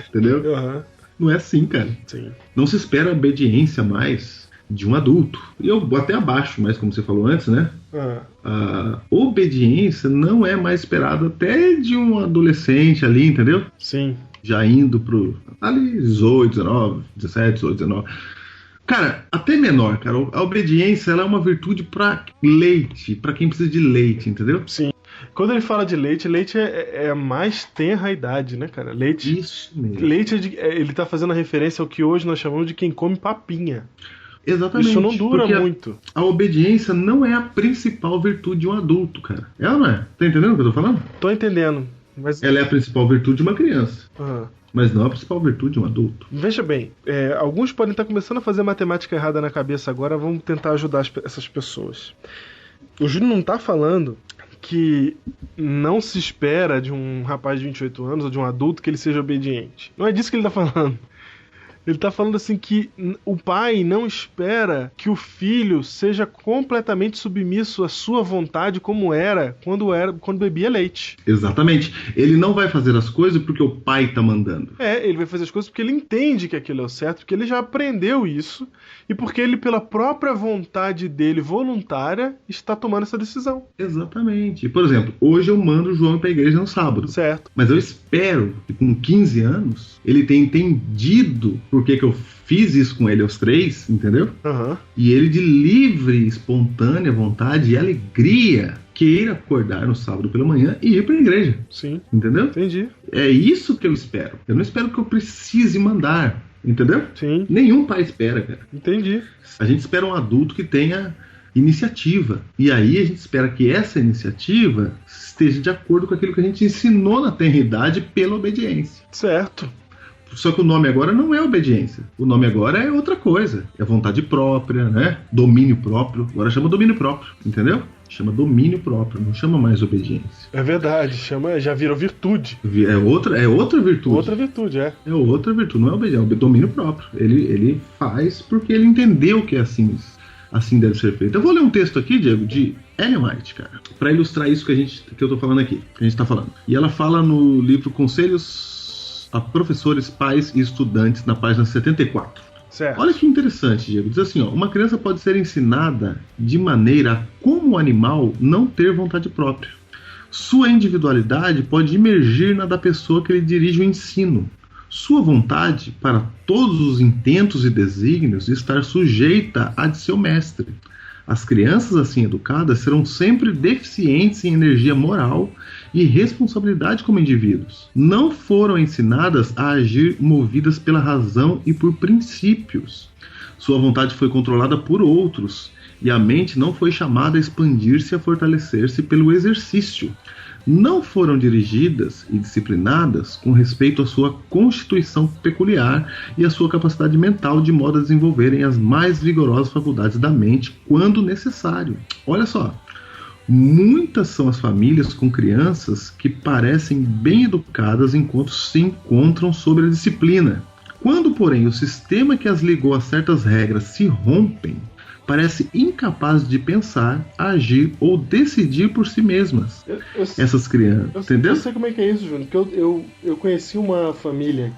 Entendeu? Uhum. Não é assim, cara. Sim. Não se espera obediência mais de um adulto. E eu até abaixo, mas como você falou antes, né? A obediência não é mais esperada até de um adolescente ali, entendeu? Sim. Já indo pro ali 18, 19, 17, 18, 19. Cara, até menor, cara. A obediência ela é uma virtude pra leite, pra quem precisa de leite, entendeu? Sim. Quando ele fala de leite é a mais tenra idade, né, cara? Leite. Isso mesmo. Leite ele tá fazendo a referência ao que hoje nós chamamos de quem come papinha. Exatamente. Isso não dura muito. A obediência não é a principal virtude de um adulto, cara. Ela não é. Tá entendendo o que eu tô falando? Tô entendendo. Mas... Ela é a principal virtude de uma criança. Uhum. Mas não a principal virtude de um adulto. Veja bem, alguns podem estar começando a fazer matemática errada na cabeça agora. Vamos tentar ajudar essas pessoas. O Júnior não tá falando que não se espera de um rapaz de 28 anos ou de um adulto que ele seja obediente. Não é disso que ele tá falando. Ele tá falando assim que o pai não espera que o filho seja completamente submisso à sua vontade como era quando bebia leite. Exatamente. Ele não vai fazer as coisas porque o pai tá mandando. Ele vai fazer as coisas porque ele entende que aquilo é o certo, porque ele já aprendeu isso e porque ele, pela própria vontade dele voluntária, está tomando essa decisão. Exatamente. Por exemplo, hoje eu mando o João ir pra igreja no sábado. Certo. Mas eu espero que com 15 anos ele tenha entendido por que eu fiz isso com ele aos 3, entendeu? Uhum. E ele de livre, espontânea vontade e alegria queira acordar no sábado pela manhã e ir pra igreja. Sim. Entendeu? Entendi. É isso que eu espero. Eu não espero que eu precise mandar. Entendeu? Sim. Nenhum pai espera, cara. Entendi. A gente espera um adulto que tenha iniciativa. E aí a gente espera que essa iniciativa esteja de acordo com aquilo que a gente ensinou na tenra idade pela obediência. Certo. Só que o nome agora não é obediência. O nome agora é outra coisa. É vontade própria, né? Domínio próprio. Agora chama domínio próprio, entendeu? Chama domínio próprio, não chama mais obediência. É verdade, já virou virtude. É outra virtude. Outra virtude, é. É outra virtude, não é obediência, é domínio próprio. Ele faz porque ele entendeu que é assim deve ser feito. Eu vou ler um texto aqui, Diego, de Ellen White, cara, pra ilustrar isso que eu tô falando aqui, que a gente tá falando. E ela fala no livro Conselhos a Professores, Pais e Estudantes, na página 74. Certo. Olha que interessante, Diego. Diz assim, ó, uma criança pode ser ensinada de maneira a, como animal, não ter vontade própria. Sua individualidade pode emergir na da pessoa que lhe dirige o ensino. Sua vontade, para todos os intentos e desígnios, estar sujeita à de seu mestre. As crianças assim educadas serão sempre deficientes em energia moral e responsabilidade como indivíduos. Não foram ensinadas a agir movidas pela razão e por princípios. Sua vontade foi controlada por outros e a mente não foi chamada a expandir-se e a fortalecer-se pelo exercício. Não foram dirigidas e disciplinadas com respeito à sua constituição peculiar e à sua capacidade mental, de modo a desenvolverem as mais vigorosas faculdades da mente quando necessário. Olha só, muitas são as famílias com crianças que parecem bem educadas enquanto se encontram sob a disciplina. Quando, porém, o sistema que as ligou a certas regras se rompem, parece incapaz de pensar, agir ou decidir por si mesmas. Essas crianças, entendeu? Eu sei como é que é isso, Júnior, porque eu conheci uma família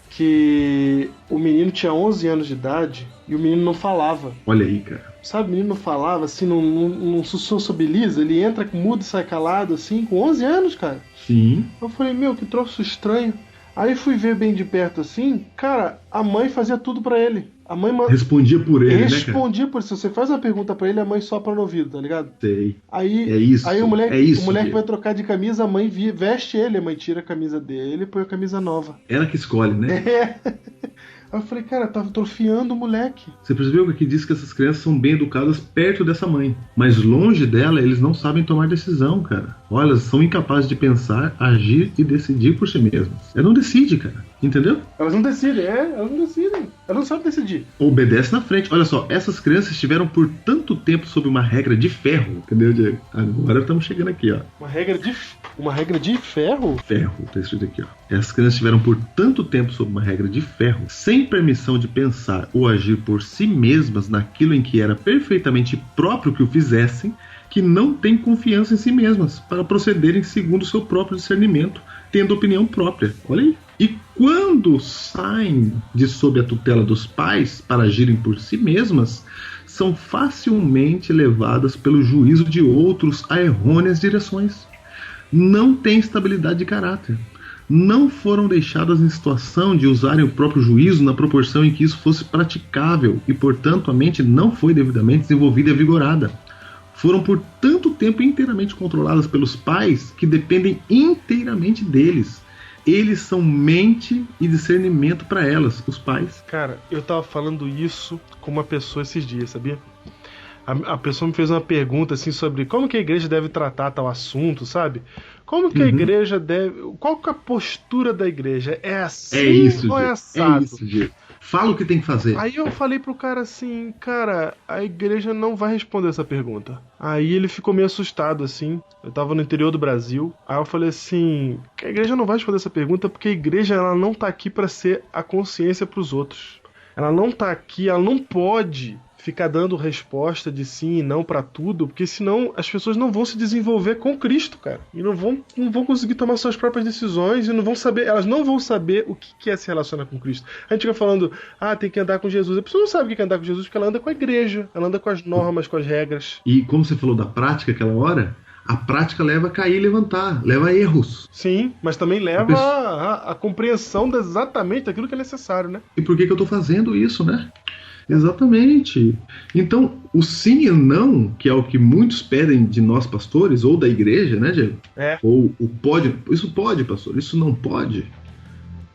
que o menino tinha 11 anos de idade e o menino não falava. Olha aí, cara. Sabe, o menino não falava, assim, não sociabiliza, ele entra mudo e sai calado, assim, com 11 anos, cara. Sim. Eu falei, meu, que troço estranho. Aí fui ver bem de perto assim, cara, a mãe fazia tudo pra ele. A mãe respondia por ele, respondia por isso. Se você faz uma pergunta pra ele, a mãe sopra no ouvido, tá ligado? Sei. Aí, é isso. Aí o moleque Diego. vai trocar de camisa, a mãe veste ele, a mãe tira a camisa dele e põe a camisa nova. Ela que escolhe, né? Aí eu falei, cara, tava atrofiando o moleque. Você percebeu que aqui diz que essas crianças são bem educadas perto dessa mãe. Mas longe dela, eles não sabem tomar decisão, cara. Olha, elas são incapazes de pensar, agir e decidir por si mesmas. Ela não decide, cara. Entendeu? Elas não decidem, elas não decidem. Elas não sabem decidir. Obedece na frente. Olha só, essas crianças estiveram por tanto tempo sob uma regra de ferro. Entendeu, Diego? Agora estamos chegando aqui, ó. Uma regra de ferro? Ferro, tá escrito aqui, ó. Essas crianças estiveram por tanto tempo sob uma regra de ferro, sem permissão de pensar ou agir por si mesmas naquilo em que era perfeitamente próprio que o fizessem, que não têm confiança em si mesmas para procederem segundo o seu próprio discernimento, tendo opinião própria. Olha aí. E quando saem de sob a tutela dos pais para agirem por si mesmas, são facilmente levadas pelo juízo de outros a errôneas direções. Não têm estabilidade de caráter. Não foram deixadas em situação de usarem o próprio juízo na proporção em que isso fosse praticável e, portanto, a mente não foi devidamente desenvolvida e vigorada. Foram por tanto tempo inteiramente controladas pelos pais que dependem inteiramente deles. Eles são mente e discernimento para elas, os pais. Cara, eu tava falando isso com uma pessoa esses dias, sabia? A pessoa me fez uma pergunta assim sobre como que a igreja deve tratar tal assunto, sabe? Como que a igreja deve... Qual que é a postura da igreja? É assim ou é assado? É isso, Diego. Fala o que tem que fazer. Aí eu falei pro cara assim, cara, a igreja não vai responder essa pergunta. Aí ele ficou meio assustado, assim. Eu tava no interior do Brasil. Aí eu falei assim, a igreja não vai responder essa pergunta porque a igreja ela não tá aqui pra ser a consciência pros outros. Ela não tá aqui, ela não pode ficar dando resposta de sim e não pra tudo, porque senão as pessoas não vão se desenvolver com Cristo, cara. E não vão conseguir tomar suas próprias decisões e não vão saber, elas não vão saber o que é se relacionar com Cristo. A gente fica falando, tem que andar com Jesus. A pessoa não sabe o que é andar com Jesus porque ela anda com a igreja, ela anda com as normas, com as regras. E como você falou da prática aquela hora, a prática leva a cair e levantar, leva a erros. Sim, mas também leva a compreensão exatamente daquilo que é necessário, né? E por que eu tô fazendo isso, né? Exatamente. Então, o sim e não, que é o que muitos pedem de nós pastores, ou da igreja, né, Diego? Ou o pode, isso pode, pastor, isso não pode.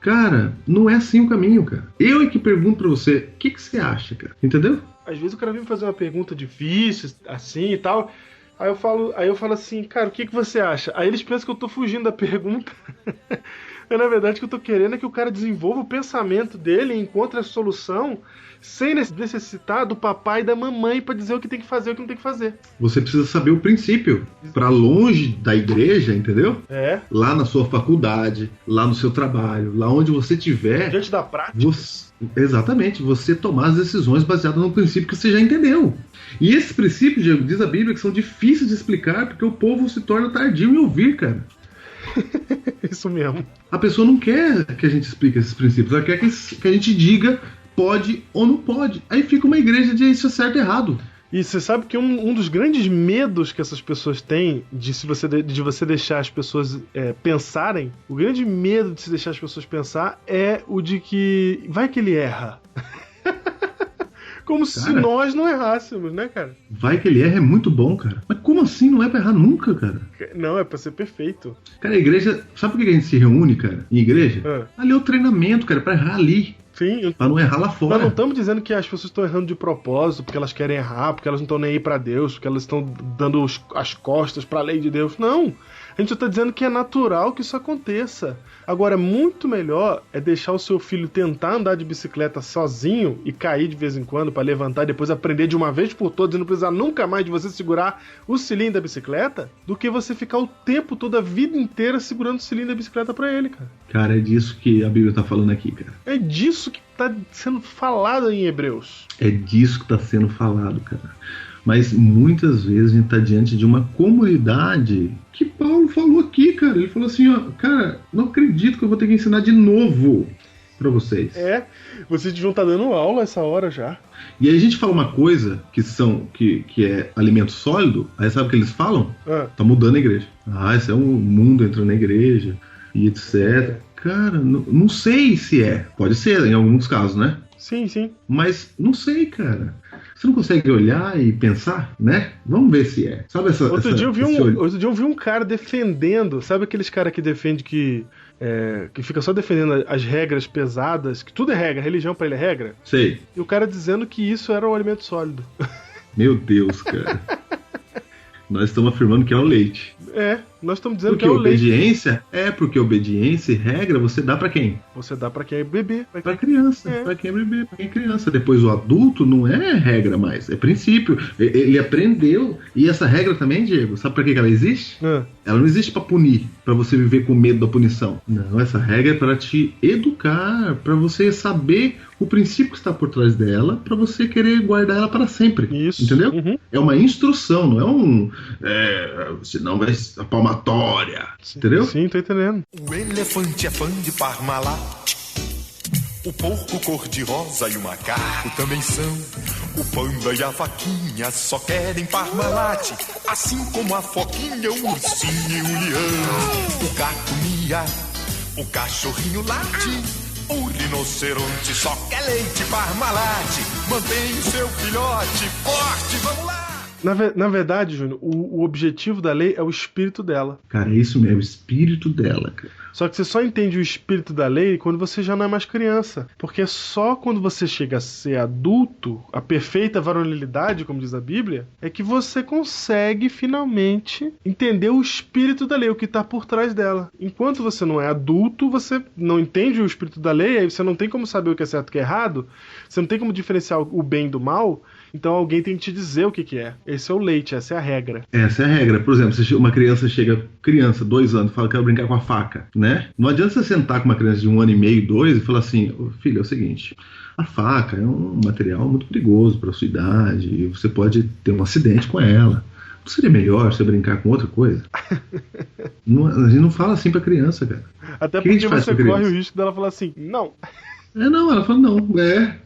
Cara, não é assim o caminho, cara. Eu é que pergunto pra você, o que você acha, cara? Entendeu? Às vezes o cara vem me fazer uma pergunta difícil, assim e tal. Aí eu falo assim, cara, o que você acha? Aí eles pensam que eu tô fugindo da pergunta. Mas na verdade o que eu tô querendo é que o cara desenvolva o pensamento dele e encontre a solução sem necessitar do papai e da mamãe pra dizer o que tem que fazer e o que não tem que fazer. Você precisa saber o princípio. Pra longe da igreja, entendeu? Lá na sua faculdade, lá no seu trabalho, lá onde você estiver. Diante da prática. Exatamente, você tomar as decisões baseadas no princípio que você já entendeu. E esses princípios, Diego, diz a Bíblia, que são difíceis de explicar porque o povo se torna tardio em ouvir, cara. Isso mesmo. A pessoa não quer que a gente explique esses princípios, ela quer que a gente diga pode ou não pode. Aí fica uma igreja de isso é certo e errado. E você sabe que um dos grandes medos que essas pessoas têm de você deixar as pessoas pensarem, o grande medo de se deixar as pessoas pensar é o de que vai que ele erra. Como se nós não errássemos, né, cara? Vai que ele erra é muito bom, cara. Mas como assim não é pra errar nunca, cara? Não, é pra ser perfeito. Cara, a igreja... Sabe por que a gente se reúne, cara? Em igreja? Ali é o treinamento, cara, pra errar ali. Sim. Pra não errar lá fora. Nós não estamos dizendo que as pessoas estão errando de propósito, porque elas querem errar, porque elas não estão nem aí pra Deus, porque elas estão dando as costas pra lei de Deus. Não. A gente só está dizendo que é natural que isso aconteça. Agora, muito melhor é deixar o seu filho tentar andar de bicicleta sozinho e cair de vez em quando para levantar e depois aprender de uma vez por todas e não precisar nunca mais de você segurar o cilindro da bicicleta, do que você ficar o tempo todo, a vida inteira, segurando o cilindro da bicicleta para ele, cara. Cara, é disso que a Bíblia está falando aqui, cara. É disso que está sendo falado em Hebreus. É disso que está sendo falado, cara. Mas muitas vezes a gente está diante de uma comunidade que Paulo falou aqui, cara. Ele falou assim, ó, cara, não acredito que eu vou ter que ensinar de novo para vocês. Vocês deviam estar dando aula essa hora já. E aí a gente fala uma coisa que é alimento sólido, aí sabe o que eles falam? Tá mudando a igreja. Isso é um mundo entrando na igreja e etc. Cara, não sei se é. Pode ser, em alguns casos, né? Sim, sim. Mas não sei, cara. Você não consegue olhar e pensar, né? Vamos ver se é. Sabe Outro dia eu vi um cara defendendo, sabe aqueles caras que defende que fica só defendendo as regras pesadas, que tudo é regra, religião pra ele é regra? Sei. E o cara dizendo que isso era um alimento sólido. Meu Deus, cara. Nós estamos afirmando que é o leite. Nós estamos dizendo porque que é o obediência leite. Porque obediência e regra você dá pra quem? Você dá pra quem é bebê. Pra criança. Pra quem é bebê, pra quem é criança. Depois o adulto não é regra mais, é princípio. Ele aprendeu. E essa regra também, Diego, sabe pra que ela existe? Ela não existe pra punir, pra você viver com medo da punição. Não, essa regra é pra te educar, pra você saber o princípio que está por trás dela, pra você querer guardar ela para sempre. Isso. Entendeu? Uhum. É uma instrução, não é um... senão vai a palmatória. Sim, entendeu? Sim, tô entendendo. O elefante é fã de Parmalat. O porco cor-de-rosa e o macaco também são. O panda e a vaquinha só querem Parmalat. Assim como a foquinha, o ursinho e o leão. O gato mia, o cachorrinho late. O rinoceronte só quer leite Parmalat. Mantém o seu filhote forte, vamos lá! Na verdade, Júnior, o objetivo da lei é o espírito dela. Cara, é isso mesmo, o espírito dela, cara. Só que você só entende o espírito da lei quando você já não é mais criança. Porque só quando você chega a ser adulto, a perfeita varonilidade, como diz a Bíblia, é que você consegue finalmente entender o espírito da lei, o que está por trás dela. Enquanto você não é adulto, você não entende o espírito da lei, aí você não tem como saber o que é certo e o que é errado, você não tem como diferenciar o bem do mal. Então alguém tem que te dizer o que é. Esse é o leite, essa é a regra. Essa é a regra. Por exemplo, uma criança chega, 2 anos, fala que quer brincar com a faca, né? Não adianta você sentar com uma criança de 1 ano e meio, 2, e falar assim, filho, é o seguinte, a faca é um material muito perigoso para a sua idade, e você pode ter um acidente com ela. Não seria melhor você brincar com outra coisa? A gente não fala assim pra criança, cara. Até porque você corre o risco dela falar assim, não. Não, ela fala não.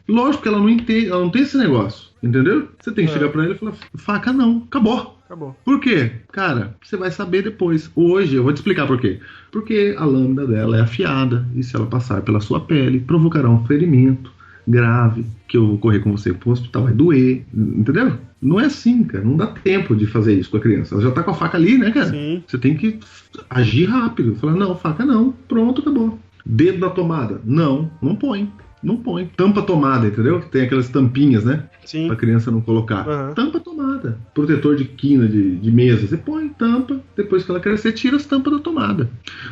Lógico que ela não entende, ela não tem esse negócio. Entendeu? Você tem que chegar pra ela e falar, faca não, acabou. Por quê? Cara, você vai saber depois. Hoje, eu vou te explicar por quê. Porque a lâmina dela é afiada, e se ela passar pela sua pele, provocará um ferimento grave, que eu vou correr com você pro hospital, vai doer, entendeu? Não é assim, cara, não dá tempo de fazer isso com a criança. Ela já tá com a faca ali, né, cara? Sim. Você tem que agir rápido. Falar, não, faca não, pronto, acabou. Dedo da tomada, não põe. Não põe. Tampa a tomada, entendeu? Tem aquelas tampinhas, né? Sim. Pra criança não colocar. Uhum. Tampa a tomada. Protetor de quina de mesa. Você põe, tampa. Depois que ela crescer, tira as tampas da tomada.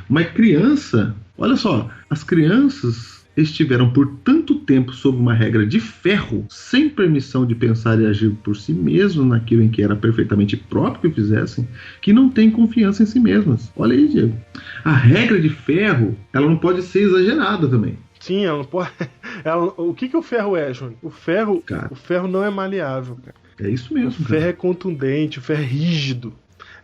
Mas criança... Olha só. As crianças estiveram por tanto tempo sob uma regra de ferro, sem permissão de pensar e agir por si mesmas naquilo em que era perfeitamente próprio que fizessem, que não têm confiança em si mesmas. Olha aí, Diego. A regra de ferro, ela não pode ser exagerada também. Sim, ela não pode... O que o ferro é, Júnior? O ferro não é maleável, cara. É isso mesmo. O ferro é contundente, o ferro é rígido.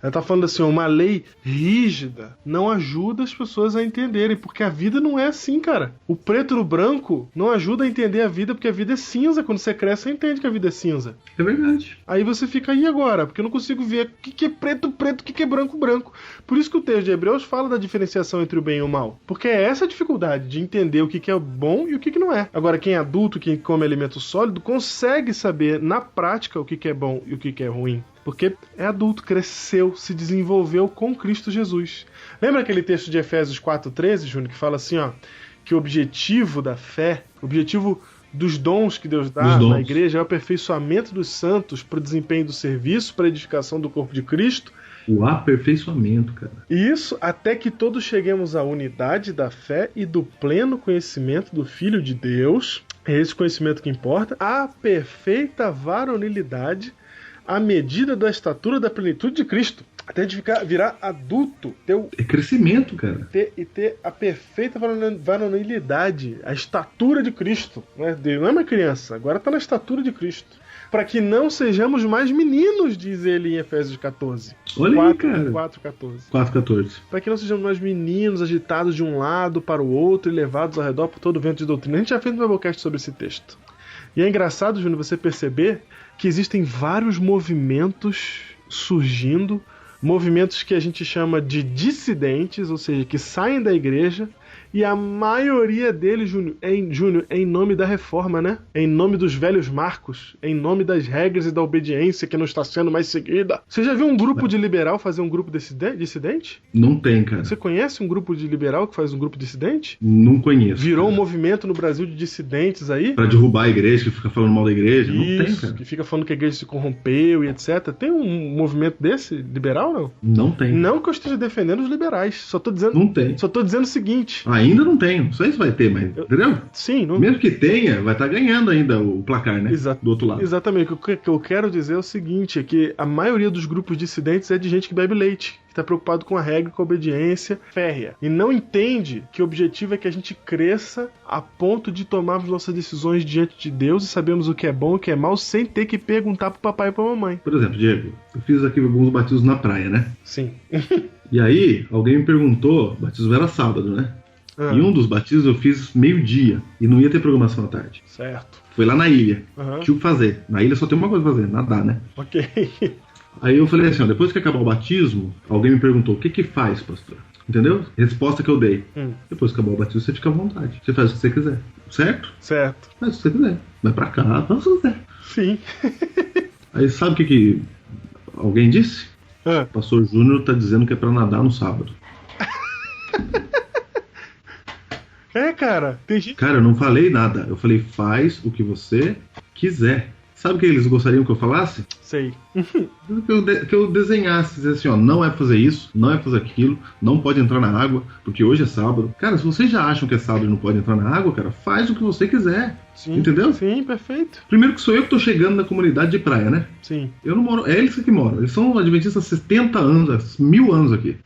Ela tá falando assim, uma lei rígida não ajuda as pessoas a entenderem, porque a vida não é assim, cara. O preto no branco não ajuda a entender a vida, porque a vida é cinza. Quando você cresce, você entende que a vida é cinza. É verdade. Aí você fica aí agora, porque eu não consigo ver o que é preto, preto, o que é branco, branco. Por isso que o texto de Hebreus fala da diferenciação entre o bem e o mal. Porque é essa a dificuldade de entender o que é bom e o que não é. Agora, quem é adulto, quem come alimento sólido, consegue saber na prática o que é bom e o que é ruim. Porque é adulto, cresceu, se desenvolveu com Cristo Jesus. Lembra aquele texto de Efésios 4,13, Júnior, que fala assim, que o objetivo da fé, o objetivo dos dons que Deus dá na igreja é o aperfeiçoamento dos santos para o desempenho do serviço, para a edificação do corpo de Cristo. O aperfeiçoamento, cara. Isso, até que todos cheguemos à unidade da fé e do pleno conhecimento do Filho de Deus, é esse conhecimento que importa, a perfeita varonilidade, à medida da estatura da plenitude de Cristo, até de virar adulto. É crescimento, cara. Ter a perfeita varonilidade, a estatura de Cristo. Não é uma criança, agora está na estatura de Cristo. Para que não sejamos mais meninos, diz ele em Efésios 14. Olha aí, cara. 4,14. Para que não sejamos mais meninos, agitados de um lado para o outro e levados ao redor por todo o vento de doutrina. A gente já fez um Biblecast sobre esse texto. E é engraçado, Júnior, você perceber que existem vários movimentos surgindo, movimentos que a gente chama de dissidentes, ou seja, que saem da igreja E a maioria deles, Júnior, é em nome da reforma, né? É em nome dos velhos marcos, é em nome das regras e da obediência que não está sendo mais seguida. Você já viu um grupo de liberal fazer um grupo dissidente? Não tem, cara. Você conhece um grupo de liberal que faz um grupo dissidente? Não conheço. Virou cara. Um movimento no Brasil de dissidentes aí? Pra derrubar a igreja, que fica falando mal da igreja? Isso, não tem, cara. Que fica falando que a igreja se corrompeu e etc. Tem um movimento desse, liberal, não? Não tem. Não que eu esteja defendendo os liberais, só tô dizendo... Não tem. Só tô dizendo o seguinte... Ainda não tem, não sei se vai ter, mas... Entendeu? Sim. Não... Mesmo que tenha, vai estar ganhando ainda o placar, né? Do outro lado. Exatamente. O que eu quero dizer é o seguinte, é que a maioria dos grupos dissidentes é de gente que bebe leite, que está preocupado com a regra, com a obediência férrea. E não entende que o objetivo é que a gente cresça a ponto de tomarmos nossas decisões diante de Deus e sabemos o que é bom e o que é mal sem ter que perguntar pro papai e pra mamãe. Por exemplo, Diego, eu fiz aqui alguns batismos na praia, né? Sim. E aí, alguém me perguntou, o batismo era sábado, né? E um dos batismos eu fiz meio-dia e não ia ter programação à tarde. Certo. Foi lá na ilha. Tinha o que fazer. Na ilha só tem uma coisa pra fazer, nadar, né? Ok. Aí eu falei assim, ó, depois que acabar o batismo, alguém me perguntou, o que faz, pastor? Entendeu? Resposta que eu dei. Depois que acabar o batismo, você fica à vontade. Você faz o que você quiser. Certo? Certo. Faz o que você quiser. Vai pra cá, faz o que você quiser. Sim. Aí sabe o que alguém disse? O pastor Júnior tá dizendo que é pra nadar no sábado. Cara, tem gente... Cara, eu não falei nada. Eu falei, faz o que você quiser. Sabe o que eles gostariam que eu falasse? Sei. Que eu desenhasse, dizer assim, ó, não é fazer isso, não é fazer aquilo, não pode entrar na água, porque hoje é sábado. Cara, se vocês já acham que é sábado e não pode entrar na água, cara, faz o que você quiser. Sim, entendeu? Sim, perfeito. Primeiro que sou eu que tô chegando na comunidade de praia, né? Sim. Eu não moro, é eles que moram. Eles são adventistas há 70 anos, 1000 anos aqui.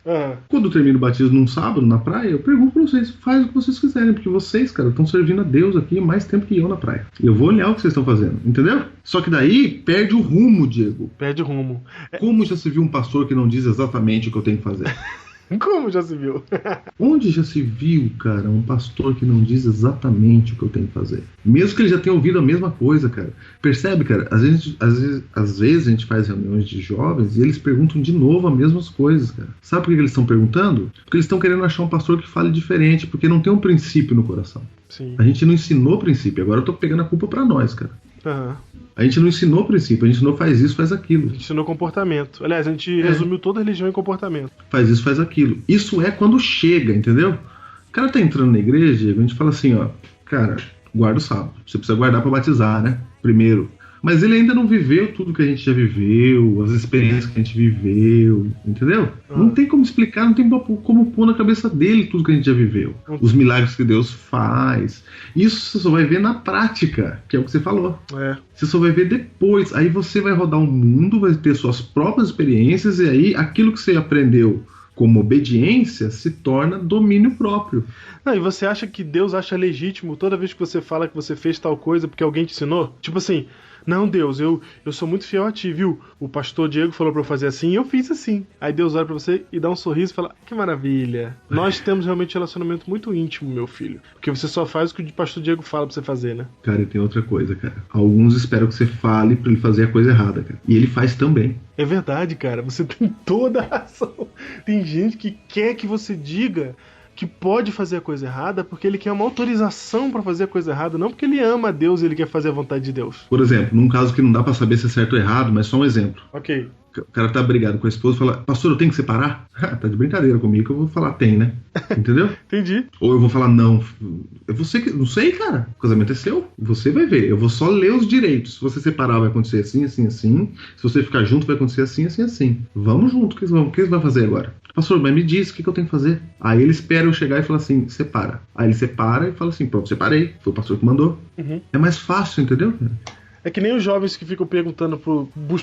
Quando eu termino o batismo num sábado, na praia, eu pergunto pra vocês, faz o que vocês quiserem, porque vocês, cara, estão servindo a Deus aqui mais tempo que eu na praia. Eu vou olhar o que vocês estão fazendo, entendeu? Só que daí perde o rumo, Diego. Perde o rumo. Como já se viu um pastor que não diz exatamente o que eu tenho que fazer? Como já se viu? Onde já se viu, cara, um pastor que não diz exatamente o que eu tenho que fazer? Mesmo que ele já tenha ouvido a mesma coisa, cara. Percebe, cara? Às vezes a gente faz reuniões de jovens e eles perguntam de novo as mesmas coisas, cara. Sabe por que eles estão perguntando? Porque eles estão querendo achar um pastor que fale diferente, porque não tem um princípio no coração. Sim. A gente não ensinou o princípio, agora eu tô pegando a culpa pra nós, cara. A gente não ensinou o princípio, a gente não faz isso, faz aquilo. A gente ensinou comportamento. Aliás, a gente resumiu toda a religião em comportamento. Faz isso, faz aquilo. Isso é quando chega, entendeu? O cara tá entrando na igreja, a gente fala assim, ó, cara, guarda o sábado. Você precisa guardar pra batizar, né? Primeiro. Mas ele ainda não viveu tudo que a gente já viveu, as experiências que a gente viveu, entendeu? Não tem como explicar, não tem como pôr na cabeça dele tudo que a gente já viveu. Os milagres que Deus faz. Isso você só vai ver na prática, que é o que você falou. Você só vai ver depois. Aí você vai rodar o mundo, vai ter suas próprias experiências, e aí aquilo que você aprendeu como obediência se torna domínio próprio. Não, e você acha que Deus acha legítimo toda vez que você fala que você fez tal coisa porque alguém te ensinou? Tipo assim... Não, Deus, eu sou muito fiel a ti, viu? O pastor Diego falou pra eu fazer assim e eu fiz assim. Aí Deus olha pra você e dá um sorriso e fala, que maravilha. Nós temos realmente um relacionamento muito íntimo, meu filho. Porque você só faz o que o pastor Diego fala pra você fazer, né? Cara, e tem outra coisa, cara. Alguns esperam que você fale pra ele fazer a coisa errada, cara. E ele faz também. É verdade, cara. Você tem toda a razão. Tem gente que quer que você diga que pode fazer a coisa errada porque ele quer uma autorização pra fazer a coisa errada, não porque ele ama a Deus e ele quer fazer a vontade de Deus. Por exemplo, num caso que não dá pra saber se é certo ou errado, mas só um exemplo. Ok. O cara tá brigado com a esposa e fala, pastor, eu tenho que separar? Tá de brincadeira comigo que eu vou falar tem, né? Entendeu? Entendi. Ou eu vou falar não. Você que não sei, cara. O casamento é seu. Você vai ver. Eu vou só ler os direitos. Se você separar, vai acontecer assim, assim, assim. Se você ficar junto, vai acontecer assim, assim, assim. Vamos junto. O que você vai fazer agora? Pastor, mas me diz o que eu tenho que fazer. Aí ele espera eu chegar e falar assim, separa. Aí ele separa e fala assim, pronto, separei. Foi o pastor que mandou. É mais fácil, entendeu? É que nem os jovens que ficam perguntando,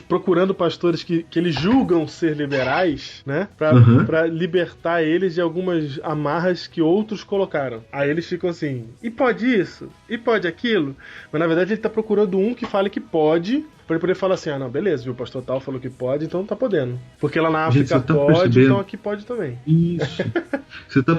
procurando pastores que eles julgam ser liberais, né? Pra libertar eles de algumas amarras que outros colocaram. Aí eles ficam assim, e pode isso? E pode aquilo? Mas na verdade ele tá procurando um que fale que pode, pra ele poder falar assim, não, beleza, viu, o pastor tal falou que pode, então tá podendo. Porque lá na África pode, então aqui pode também. Isso.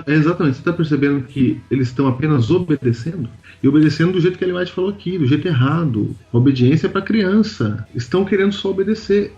Exatamente, você tá percebendo que eles estão apenas obedecendo? E obedecendo do jeito que ele mais falou aqui, do jeito errado. Obediência é pra criança. Estão querendo só obedecer.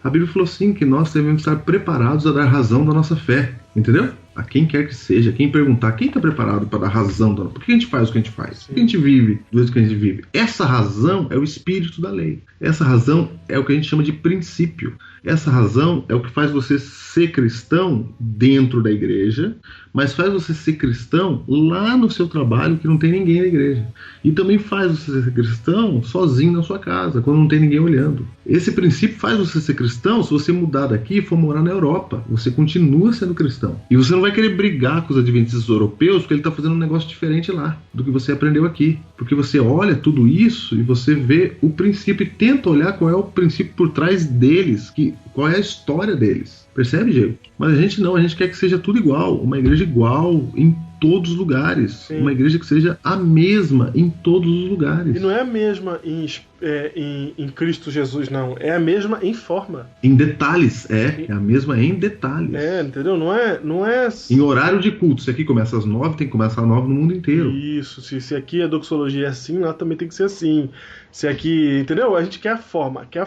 A Bíblia falou assim, que nós devemos estar preparados a dar razão da nossa fé. Entendeu? a quem quer que seja, quem perguntar, quem está preparado para dar razão, por que a gente faz o que a gente faz? Por que a gente vive do jeito que a gente vive? Essa razão é o espírito da lei. Essa razão é o que a gente chama de princípio. Essa razão é o que faz você ser cristão dentro da igreja, mas faz você ser cristão lá no seu trabalho que não tem ninguém na igreja. E também faz você ser cristão sozinho na sua casa, quando não tem ninguém olhando. Esse princípio faz você ser cristão se você mudar daqui e for morar na Europa. Você continua sendo cristão. E você não vai querer brigar com os adventistas europeus porque ele está fazendo um negócio diferente lá do que você aprendeu aqui. Porque você olha tudo isso e você vê o princípio e tenta olhar qual é o princípio por trás deles, qual é a história deles. Percebe, Diego? Mas a gente não, a gente quer que seja tudo igual, uma igreja igual em todos os lugares. Sim. Uma igreja que seja a mesma em todos os lugares. E não é a mesma em Cristo Jesus, não. É a mesma em forma. Em detalhes, é a mesma em detalhes. Entendeu? Não é... Em horário de culto. Se aqui começa às 9, tem que começar às 9 no mundo inteiro. Isso. Se aqui a doxologia é assim, lá também tem que ser assim. Se aqui... Entendeu? A gente quer a forma. Que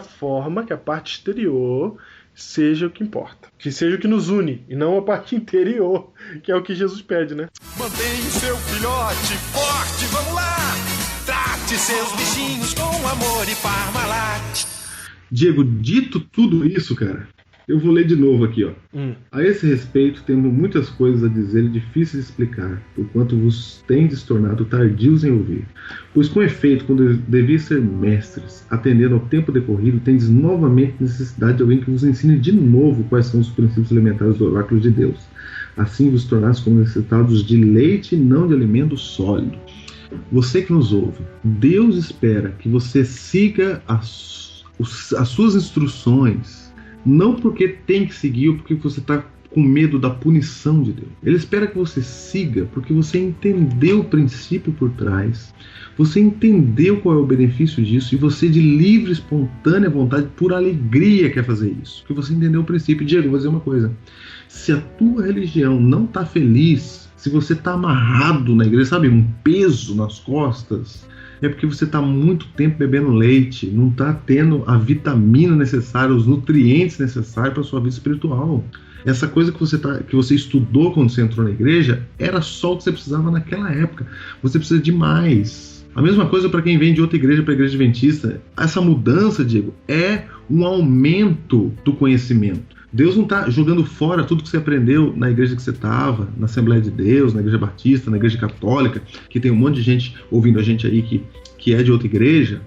a parte exterior seja o que importa. Que seja o que nos une, e não a parte interior, que é o que Jesus pede, né? Mantenha o seu filhote forte, vamos lá! Trate seus bichinhos com amor e Parmalat. Diego, dito tudo isso, cara, eu vou ler de novo aqui, ó. A esse respeito, temos muitas coisas a dizer e difíceis de explicar, porquanto vos tendes tornado tardios em ouvir. Pois, com efeito, quando devias ser mestres, atendendo ao tempo decorrido, tendes novamente necessidade de alguém que vos ensine de novo quais são os princípios elementares do oráculo de Deus. Assim vos tornasse como necessitados de leite e não de alimento sólido. Você que nos ouve, Deus espera que você siga as suas instruções, não porque tem que seguir ou porque você está com medo da punição de Deus. Ele espera que você siga porque você entendeu o princípio por trás, você entendeu qual é o benefício disso e você, de livre, espontânea vontade, por alegria, quer fazer isso. Porque você entendeu o princípio. Diego, vou dizer uma coisa. Se a tua religião não está feliz, se você está amarrado na igreja, sabe, um peso nas costas, é porque você está muito tempo bebendo leite, não está tendo a vitamina necessária, os nutrientes necessários para a sua vida espiritual. Essa coisa que você estudou quando você entrou na igreja era só o que você precisava naquela época. Você precisa de mais. A mesma coisa para quem vem de outra igreja para a igreja adventista. Essa mudança, Diego, é um aumento do conhecimento. Deus não está jogando fora tudo que você aprendeu na igreja que você estava, na Assembleia de Deus, na igreja batista, na igreja católica, que tem um monte de gente ouvindo a gente aí que é de outra igreja.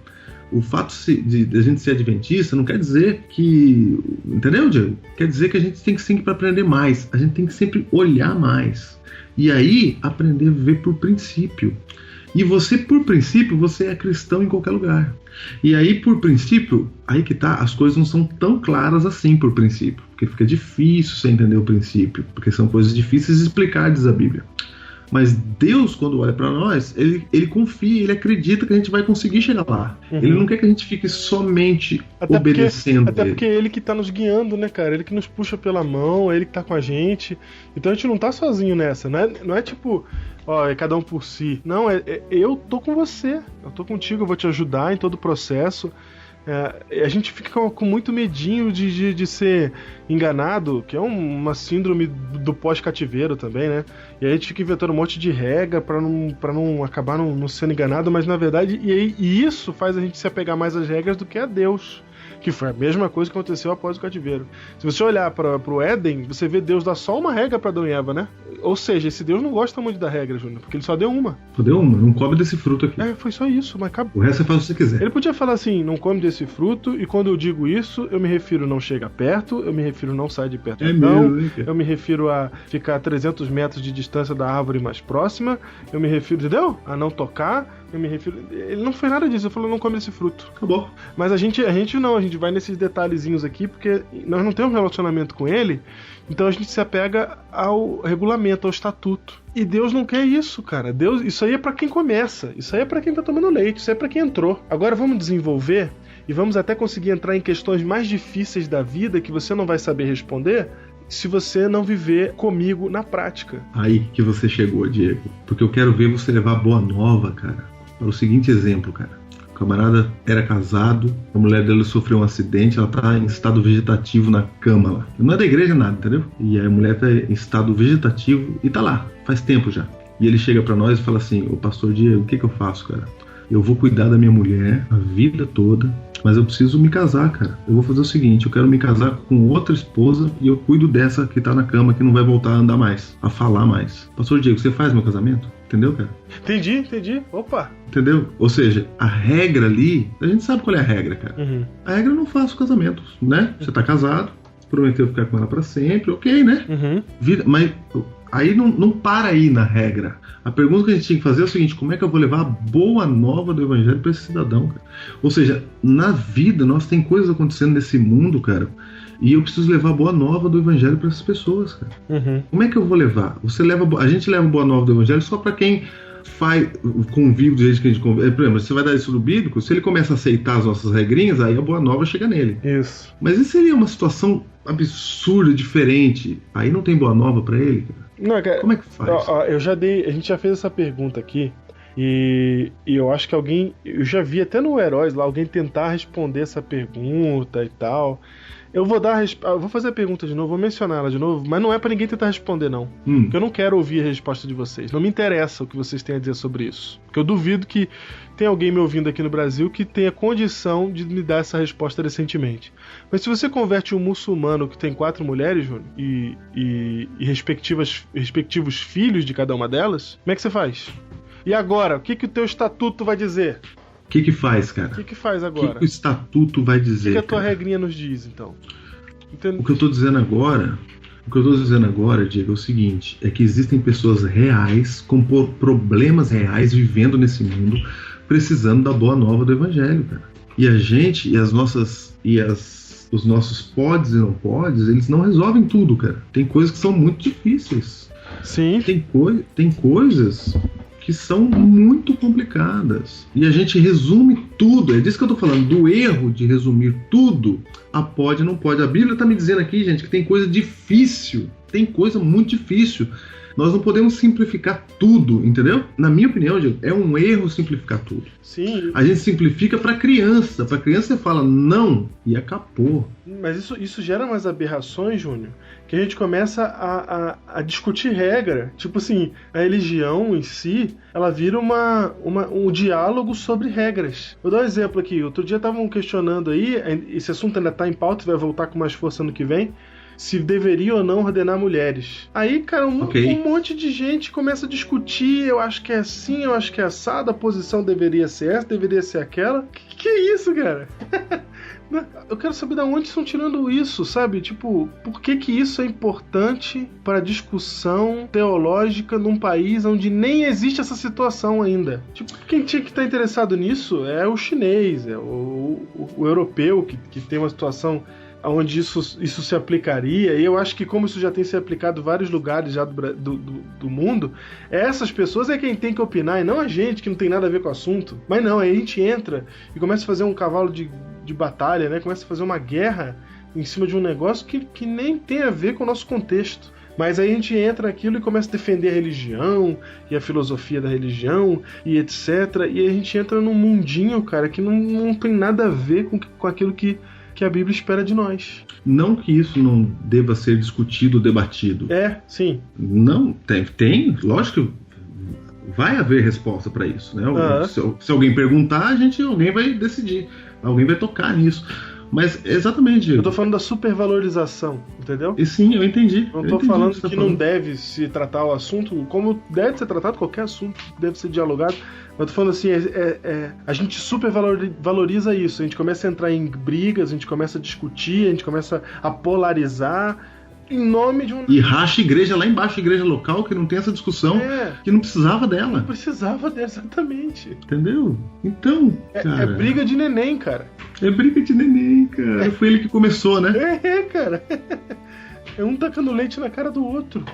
O fato de a gente ser adventista não quer dizer que... Entendeu, Diego? Quer dizer que a gente tem que sempre aprender mais. A gente tem que sempre olhar mais. E aí, aprender a viver por princípio. E você, por princípio, você é cristão em qualquer lugar. E aí, por princípio, aí que tá, as coisas não são tão claras assim por princípio. Porque fica difícil você entender o princípio. Porque são coisas difíceis de explicar, diz a Bíblia. Mas Deus, quando olha para nós, ele confia, ele acredita que a gente vai conseguir chegar lá. Ele não quer que a gente fique somente obedecendo. Até porque é ele que tá nos guiando, né, cara? Ele que nos puxa pela mão, é ele que tá com a gente. Então a gente não tá sozinho nessa. Não é tipo, ó, é cada um por si. Não, eu tô com você. Eu tô contigo, eu vou te ajudar em todo o processo. A gente fica com muito medinho de ser enganado, que é uma síndrome do pós-cativeiro também, né? E aí a gente fica inventando um monte de regra pra não acabar não sendo enganado, mas na verdade, e isso faz a gente se apegar mais às regras do que a Deus, que foi a mesma coisa que aconteceu após o cativeiro. Se você olhar pro Éden, você vê Deus dar só uma regra pra Adão e Eva, né? Ou seja, esse Deus não gosta muito da regra, Júnior, porque ele só deu uma. Só deu uma, não come desse fruto aqui. Foi só isso, mas acabou. O resto você faz o que você quiser. Ele podia falar assim, não come desse fruto, e quando eu digo isso, eu me refiro não chega perto, eu me refiro não sai de perto eu me refiro a ficar a 300 metros de distância da árvore mais próxima, eu me refiro, entendeu? A não tocar, eu me refiro... Ele não fez nada disso, ele falou não come esse fruto. Acabou. Mas a gente não, a gente vai nesses detalhezinhos aqui, porque nós não temos relacionamento com ele, então a gente se apega ao regulamento, ao estatuto. E Deus não quer isso, cara. Deus, isso aí é pra quem começa, isso aí é pra quem tá tomando leite, isso aí é pra quem entrou. Agora vamos desenvolver e vamos até conseguir entrar em questões mais difíceis da vida que você não vai saber responder se você não viver comigo na prática. Aí que você chegou, Diego. Porque eu quero ver você levar boa nova, cara, para o seguinte exemplo, cara. camarada era casado, a mulher dele sofreu um acidente, ela tá em estado vegetativo na cama lá. Não é da igreja nada, entendeu? E a mulher tá em estado vegetativo e tá lá, faz tempo já. E ele chega pra nós e fala assim: ô pastor Diego, o que eu faço, cara? Eu vou cuidar da minha mulher a vida toda, mas eu preciso me casar, cara. Eu vou fazer o seguinte, eu quero me casar com outra esposa e eu cuido dessa que tá na cama, que não vai voltar a andar mais, a falar mais. Pastor Diego, você faz meu casamento? Entendeu, cara? Entendi. Opa! Entendeu? Ou seja, a regra ali, a gente sabe qual é a regra, cara. Uhum. A regra não faz o casamento, né? Você tá casado, prometeu ficar com ela pra sempre, ok, né? Uhum. Mas aí não para aí na regra. A pergunta que a gente tinha que fazer é o seguinte: como é que eu vou levar a boa nova do evangelho para esse cidadão, cara? Ou seja, na vida nós tem coisas acontecendo nesse mundo, cara, e eu preciso levar a boa nova do evangelho para essas pessoas, cara. Uhum. Como é que eu vou levar? A gente leva a boa nova do evangelho só para quem convive do jeito que a gente convive. Por exemplo, você vai dar isso no bíblico, se ele começa a aceitar as nossas regrinhas, aí a boa nova chega nele. Isso. Mas isso seria uma situação absurda, diferente. Aí não tem boa nova para ele, cara. Não, cara, como é que faz? A gente já fez essa pergunta aqui e eu acho que eu já vi até no Heróis lá, alguém tentar responder essa pergunta e tal. Eu vou fazer a pergunta de novo, vou mencionar ela de novo, mas não é pra ninguém tentar responder, não. Porque eu não quero ouvir a resposta de vocês. Não me interessa o que vocês têm a dizer sobre isso. Porque eu duvido que tem alguém me ouvindo aqui no Brasil que tenha condição de me dar essa resposta decentemente. Mas se você converte um muçulmano que tem 4 mulheres, Júnior, e respectivos filhos de cada uma delas, como é que você faz? E agora, o que o teu estatuto vai dizer? O que faz, cara? O que faz agora? O que o estatuto vai dizer? O que a tua regrinha nos diz, então? O que eu tô dizendo agora, Diego, é o seguinte: é que existem pessoas reais, com problemas reais, vivendo nesse mundo, precisando da boa nova do evangelho, cara. E a gente, os nossos podes e não podes, eles não resolvem tudo, cara. Tem coisas que são muito difíceis. Sim. Tem coisas que são muito complicadas. E a gente resume tudo. É disso que eu tô falando, do erro de resumir tudo a pode e não pode. A Bíblia tá me dizendo aqui, gente, que tem coisa difícil. Tem coisa muito difícil. Nós não podemos simplificar tudo, entendeu? Na minha opinião, Diego, é um erro simplificar tudo. Sim. A gente simplifica pra criança. Pra criança você fala não e acabou. Mas isso gera umas aberrações, Júnior, que a gente começa a discutir regra. Tipo assim, a religião em si, ela vira um diálogo sobre regras. Vou dar um exemplo aqui. Outro dia estavam questionando aí, esse assunto ainda tá em pauta e vai voltar com mais força ano que vem, se deveria ou não ordenar mulheres. Aí, cara, um monte de gente começa a discutir, eu acho que é assim, eu acho que é assado, a posição deveria ser essa, deveria ser aquela. Que é isso, cara? Eu quero saber de onde estão tirando isso, sabe? Tipo, por que isso é importante para discussão teológica num país onde nem existe essa situação ainda? Tipo, quem tinha que estar interessado nisso é o chinês, é o europeu que tem uma situação onde isso se aplicaria, e eu acho que como isso já tem se aplicado em vários lugares já do mundo, essas pessoas é quem tem que opinar, e não a gente, que não tem nada a ver com o assunto. Mas não, aí a gente entra e começa a fazer um cavalo de batalha, né? Começa a fazer uma guerra em cima de um negócio que nem tem a ver com o nosso contexto. Mas aí a gente entra naquilo e começa a defender a religião e a filosofia da religião e etc. E a gente entra num mundinho, cara, que não tem nada a ver com aquilo que a Bíblia espera de nós. Não que isso não deva ser discutido, debatido. É, sim. Não, tem, lógico que vai haver resposta para isso, né? Se alguém perguntar, alguém vai decidir, alguém vai tocar nisso. Mas, exatamente. Eu tô falando da supervalorização, entendeu? E sim, eu entendi. Não tô falando que não deve se tratar o assunto como deve ser tratado, qualquer assunto deve ser dialogado. Mas eu tô falando assim, a gente supervaloriza isso. A gente começa a entrar em brigas, a gente começa a discutir, a gente começa a polarizar em nome de um... E racha igreja lá embaixo, igreja local, que não tem essa discussão, que não precisava dela. Não precisava dela, exatamente. Entendeu? Então, cara... É briga de neném, cara. É briga de neném, cara. Foi ele que começou, né? Cara. É um tacando leite na cara do outro.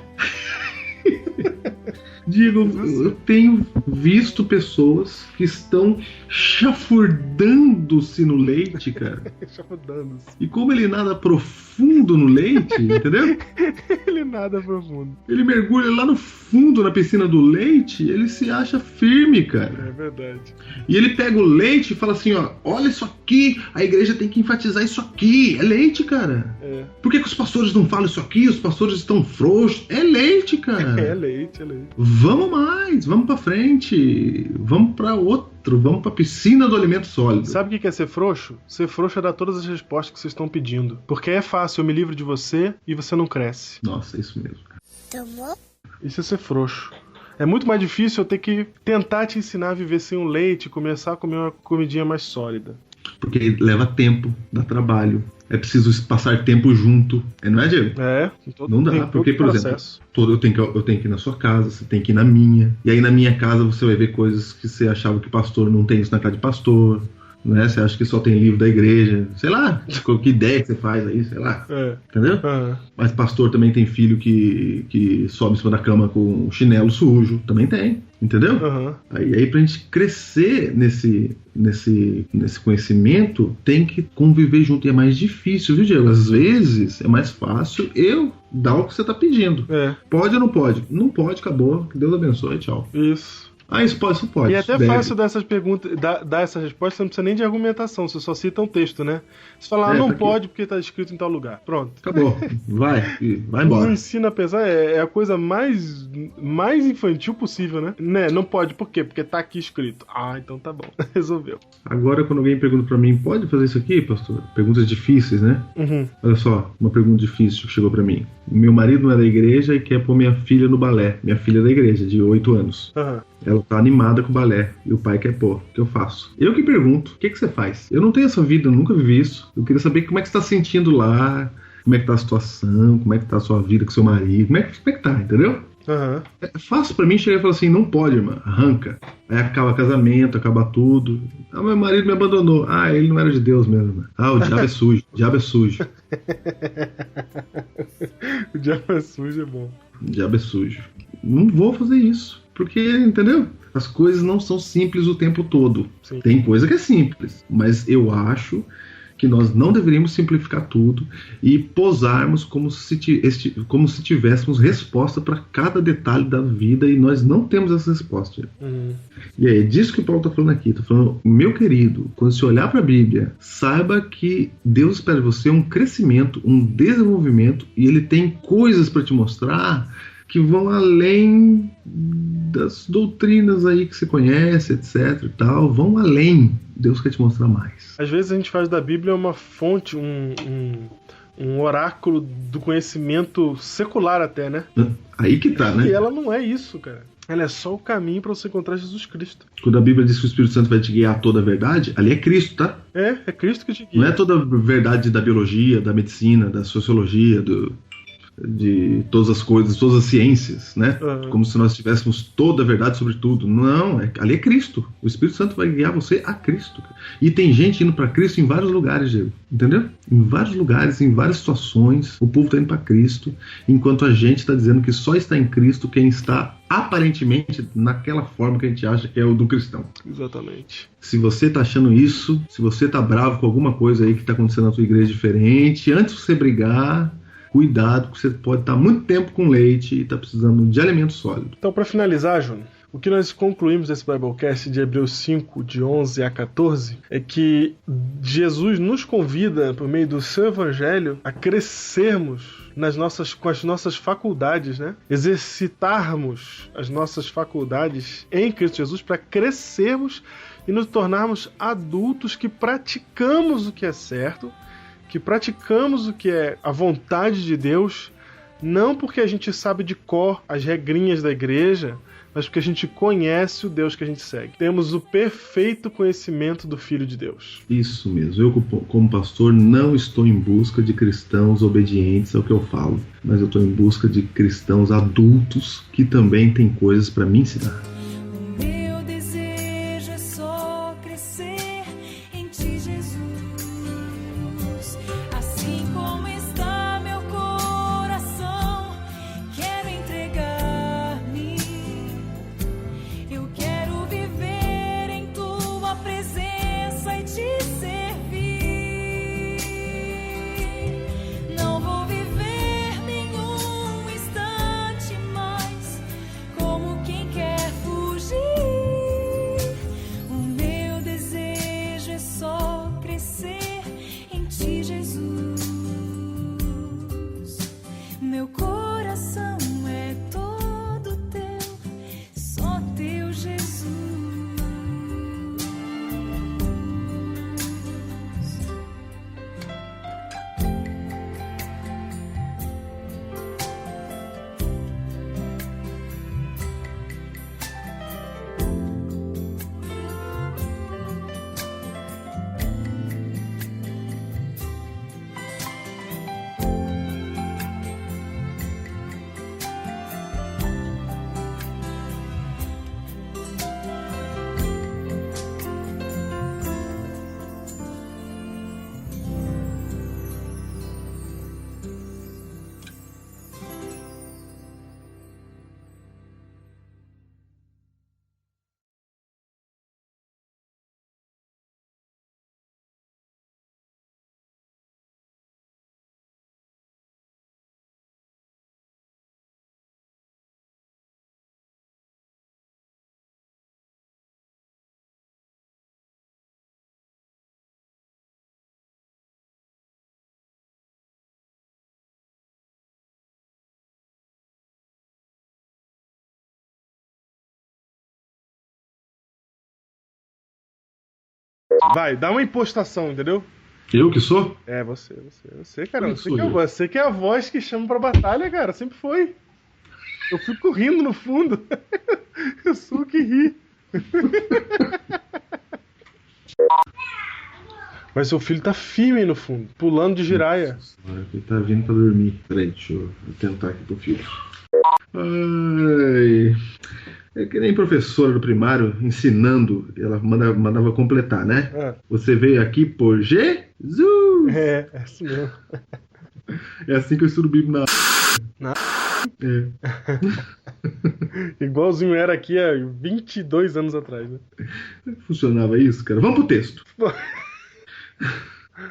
Diego, eu tenho visto pessoas que estão chafurdando-se no leite, cara. Chafurdando-se. E como ele nada profundo no leite, entendeu? Ele Que nada profundo. Ele mergulha lá no fundo, na piscina do leite, ele se acha firme, cara. É verdade. E ele pega o leite e fala assim, ó, olha isso aqui, a igreja tem que enfatizar isso aqui. É leite, cara. É. Por que os pastores não falam isso aqui? Os pastores estão frouxos. É leite, cara. É leite. Vamos mais, vamos pra frente. Vamos pra outro, vamos pra piscina do alimento sólido. Sabe o que é ser frouxo? Ser frouxo é dar todas as respostas que vocês estão pedindo. Porque é fácil, eu me livro de você e você não cresce. Nossa, é isso mesmo. Tomou? Isso é ser frouxo. É muito mais difícil eu ter que tentar te ensinar a viver sem o leite e começar a comer uma comidinha mais sólida. Porque leva tempo, dá trabalho. É preciso passar tempo junto. Não é, Diego? Não dá, porque, por exemplo, eu tenho que ir na sua casa, você tem que ir na minha. E aí na minha casa você vai ver coisas que você achava que pastor não tem isso na casa de pastor. Né? Você acha que só tem livro da igreja, sei lá, que ideia que você faz aí, sei lá, entendeu? Mas pastor também tem filho que sobe em cima da cama com chinelo sujo, também tem, entendeu? Aí pra gente crescer nesse conhecimento, tem que conviver junto, e é mais difícil, viu, Diego? Às vezes é mais fácil eu dar o que você tá pedindo. Pode ou não pode? Não pode, acabou, que Deus abençoe, tchau. Isso isso pode. E é até fácil dessas perguntas, dar essa resposta, você não precisa nem de argumentação, você só cita um texto, né? Você fala, não pode porque tá escrito em tal lugar. Pronto. Acabou. Vai embora. Não ensina a pesar, é a coisa mais infantil possível, né? Não pode, por quê? Porque tá aqui escrito. Então tá bom. Resolveu. Agora, quando alguém pergunta pra mim, pode fazer isso aqui, pastor? Perguntas difíceis, né? Olha só, uma pergunta difícil que chegou pra mim. Meu marido não é da igreja e quer pôr minha filha no balé. Minha filha é da igreja, de 8 anos. Ela tá animada com o balé e o pai quer pôr. O que eu faço? Eu que pergunto, o que você faz? Eu não tenho essa vida, eu nunca vivi isso. Eu queria saber como é que você tá se sentindo lá, como é que tá a situação, como é que tá a sua vida com seu marido, como é que tá, entendeu? É fácil pra mim chegar e falar assim, não pode, irmã, arranca. Aí acaba o casamento, acaba tudo. Meu marido me abandonou. Ele não era de Deus mesmo. O diabo é sujo, o diabo é sujo. O diabo é sujo, é bom. O diabo é sujo. Não vou fazer isso. Porque, entendeu? As coisas não são simples o tempo todo. Sim. Tem coisa que é simples, mas eu acho que nós não deveríamos simplificar tudo e posarmos como se tivéssemos resposta para cada detalhe da vida, e nós não temos essa resposta. E é disso que o Paulo está falando aqui. Está falando, meu querido, quando você olhar para a Bíblia, saiba que Deus espera de você um crescimento, um desenvolvimento, e Ele tem coisas para te mostrar que vão além das doutrinas aí que você conhece, etc e tal, vão além. Deus quer te mostrar mais. Às vezes a gente faz da Bíblia uma fonte, um oráculo do conhecimento secular até, né? Aí que tá, né? E ela não é isso, cara. Ela é só o caminho para você encontrar Jesus Cristo. Quando a Bíblia diz que o Espírito Santo vai te guiar a toda a verdade, ali é Cristo, tá? É Cristo que te guia. Não é toda a verdade da biologia, da medicina, da sociologia, de todas as coisas, todas as ciências, né? Como se nós tivéssemos toda a verdade sobre tudo. Não, ali é Cristo. O Espírito Santo vai guiar você a Cristo. E tem gente indo para Cristo em vários lugares, Diego. Entendeu? Em vários lugares, em várias situações, o povo está indo para Cristo, enquanto a gente está dizendo que só está em Cristo quem está aparentemente naquela forma que a gente acha que é o do cristão. Exatamente. Se você está achando isso, se você está bravo com alguma coisa aí que está acontecendo na sua igreja diferente, antes de você brigar, cuidado, porque você pode estar muito tempo com leite e está precisando de alimento sólido. Então, para finalizar, Júnior, o que nós concluímos desse Biblecast de Hebreus 5, de 11 a 14, é que Jesus nos convida, por meio do seu evangelho, a crescermos com as nossas faculdades, né? Exercitarmos as nossas faculdades em Cristo Jesus para crescermos e nos tornarmos adultos que praticamos o que é certo, que praticamos o que é a vontade de Deus, não porque a gente sabe de cor as regrinhas da igreja, mas porque a gente conhece o Deus que a gente segue. Temos o perfeito conhecimento do Filho de Deus. Isso mesmo. Eu, como pastor, não estou em busca de cristãos obedientes ao que eu falo, mas eu estou em busca de cristãos adultos que também têm coisas para me ensinar. Não vou viver nenhum meu coração é todo teu, só teu, Jesus. Vai, dá uma impostação, entendeu? Eu que sou? É, você, cara. Eu Você sou que, eu. você que é a voz que chama pra batalha, cara. Sempre foi. Eu fico rindo no fundo. Eu sou o que ri. Mas seu filho tá firme aí no fundo, pulando de giraia. Ele tá vindo pra dormir. Peraí, deixa eu tentar aqui pro filho. Ai. É que nem professora do primário ensinando, ela mandava completar, né? Ah. Você veio aqui por Jesus! É assim mesmo. É assim que eu estudo Bíblia Na... É. Igualzinho era aqui há 22 anos atrás, né? Funcionava isso, cara? Vamos pro texto.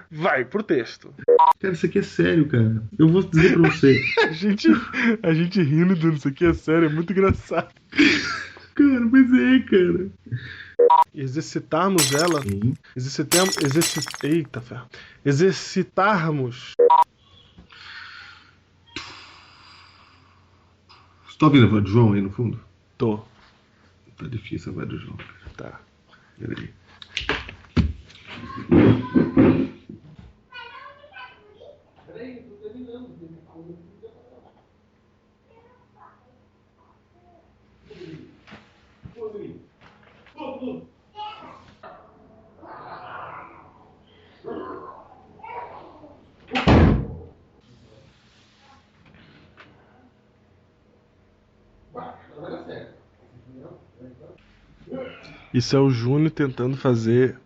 Vai pro texto. Cara, isso aqui é sério, cara. Eu vou dizer pra você. A gente rindo disso aqui é sério, é muito engraçado. Cara, mas é, cara. Exercitarmos ela. Sim. Eita, ferro. Exercitarmos. Você tá ouvindo a voz do João aí no fundo? Tô. Tá difícil a voz do João. Tá. Peraí. Isso é o Júnior tentando fazer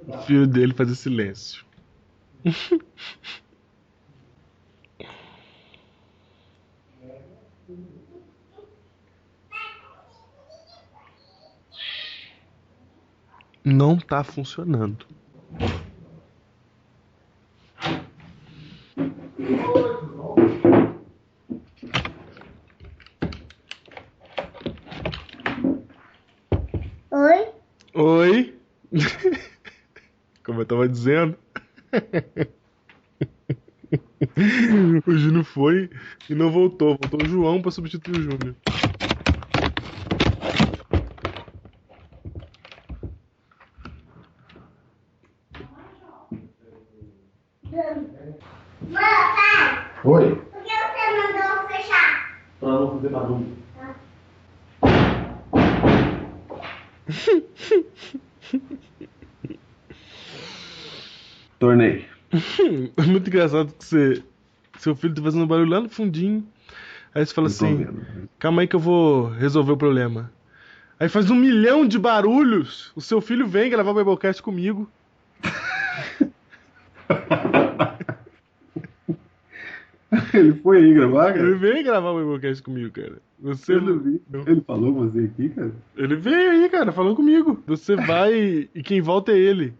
o filho dele fazer silêncio. Não tá funcionando. Oi? Como eu tava dizendo. O Júnior foi e não voltou. Voltou o João pra substituir o Júnior. Oi? Por que você mandou fechar? Pra não fazer barulho. Tornei. É muito engraçado que seu filho tá fazendo barulho lá no fundinho. Aí você fala assim: calma aí que eu vou resolver o problema. Aí faz 1 milhão de barulhos. O seu filho vem gravar o Biblecast comigo. Ele foi aí gravar, cara? Ele veio gravar o Biblecast comigo, cara. Você Eu não vi. Ele falou com você aqui, cara? Ele veio aí, cara, falou comigo. Você vai e quem volta é ele.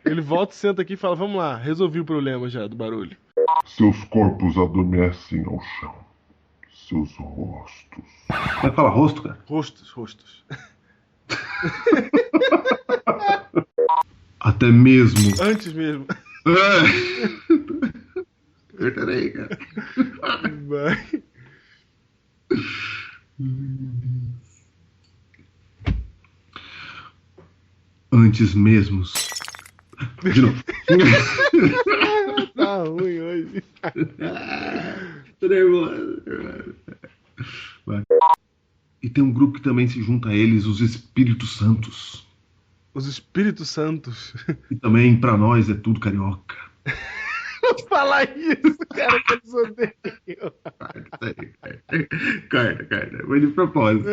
Ele volta, senta aqui e fala: vamos lá, resolvi o problema já do barulho. Seus corpos adormecem ao chão. Seus rostos. Vai falar rosto, cara? Rostos. Até mesmo. Antes mesmo. Cortarei, cara. Vai. Antes mesmo. De novo. Tá ruim hoje. Tô nervoso. Vai. E tem um grupo que também se junta a eles, os Espíritos Santos. Os Espíritos Santos. E também, pra nós, é tudo carioca. Falar isso, cara, que eles odeiam. Corta. Foi de propósito.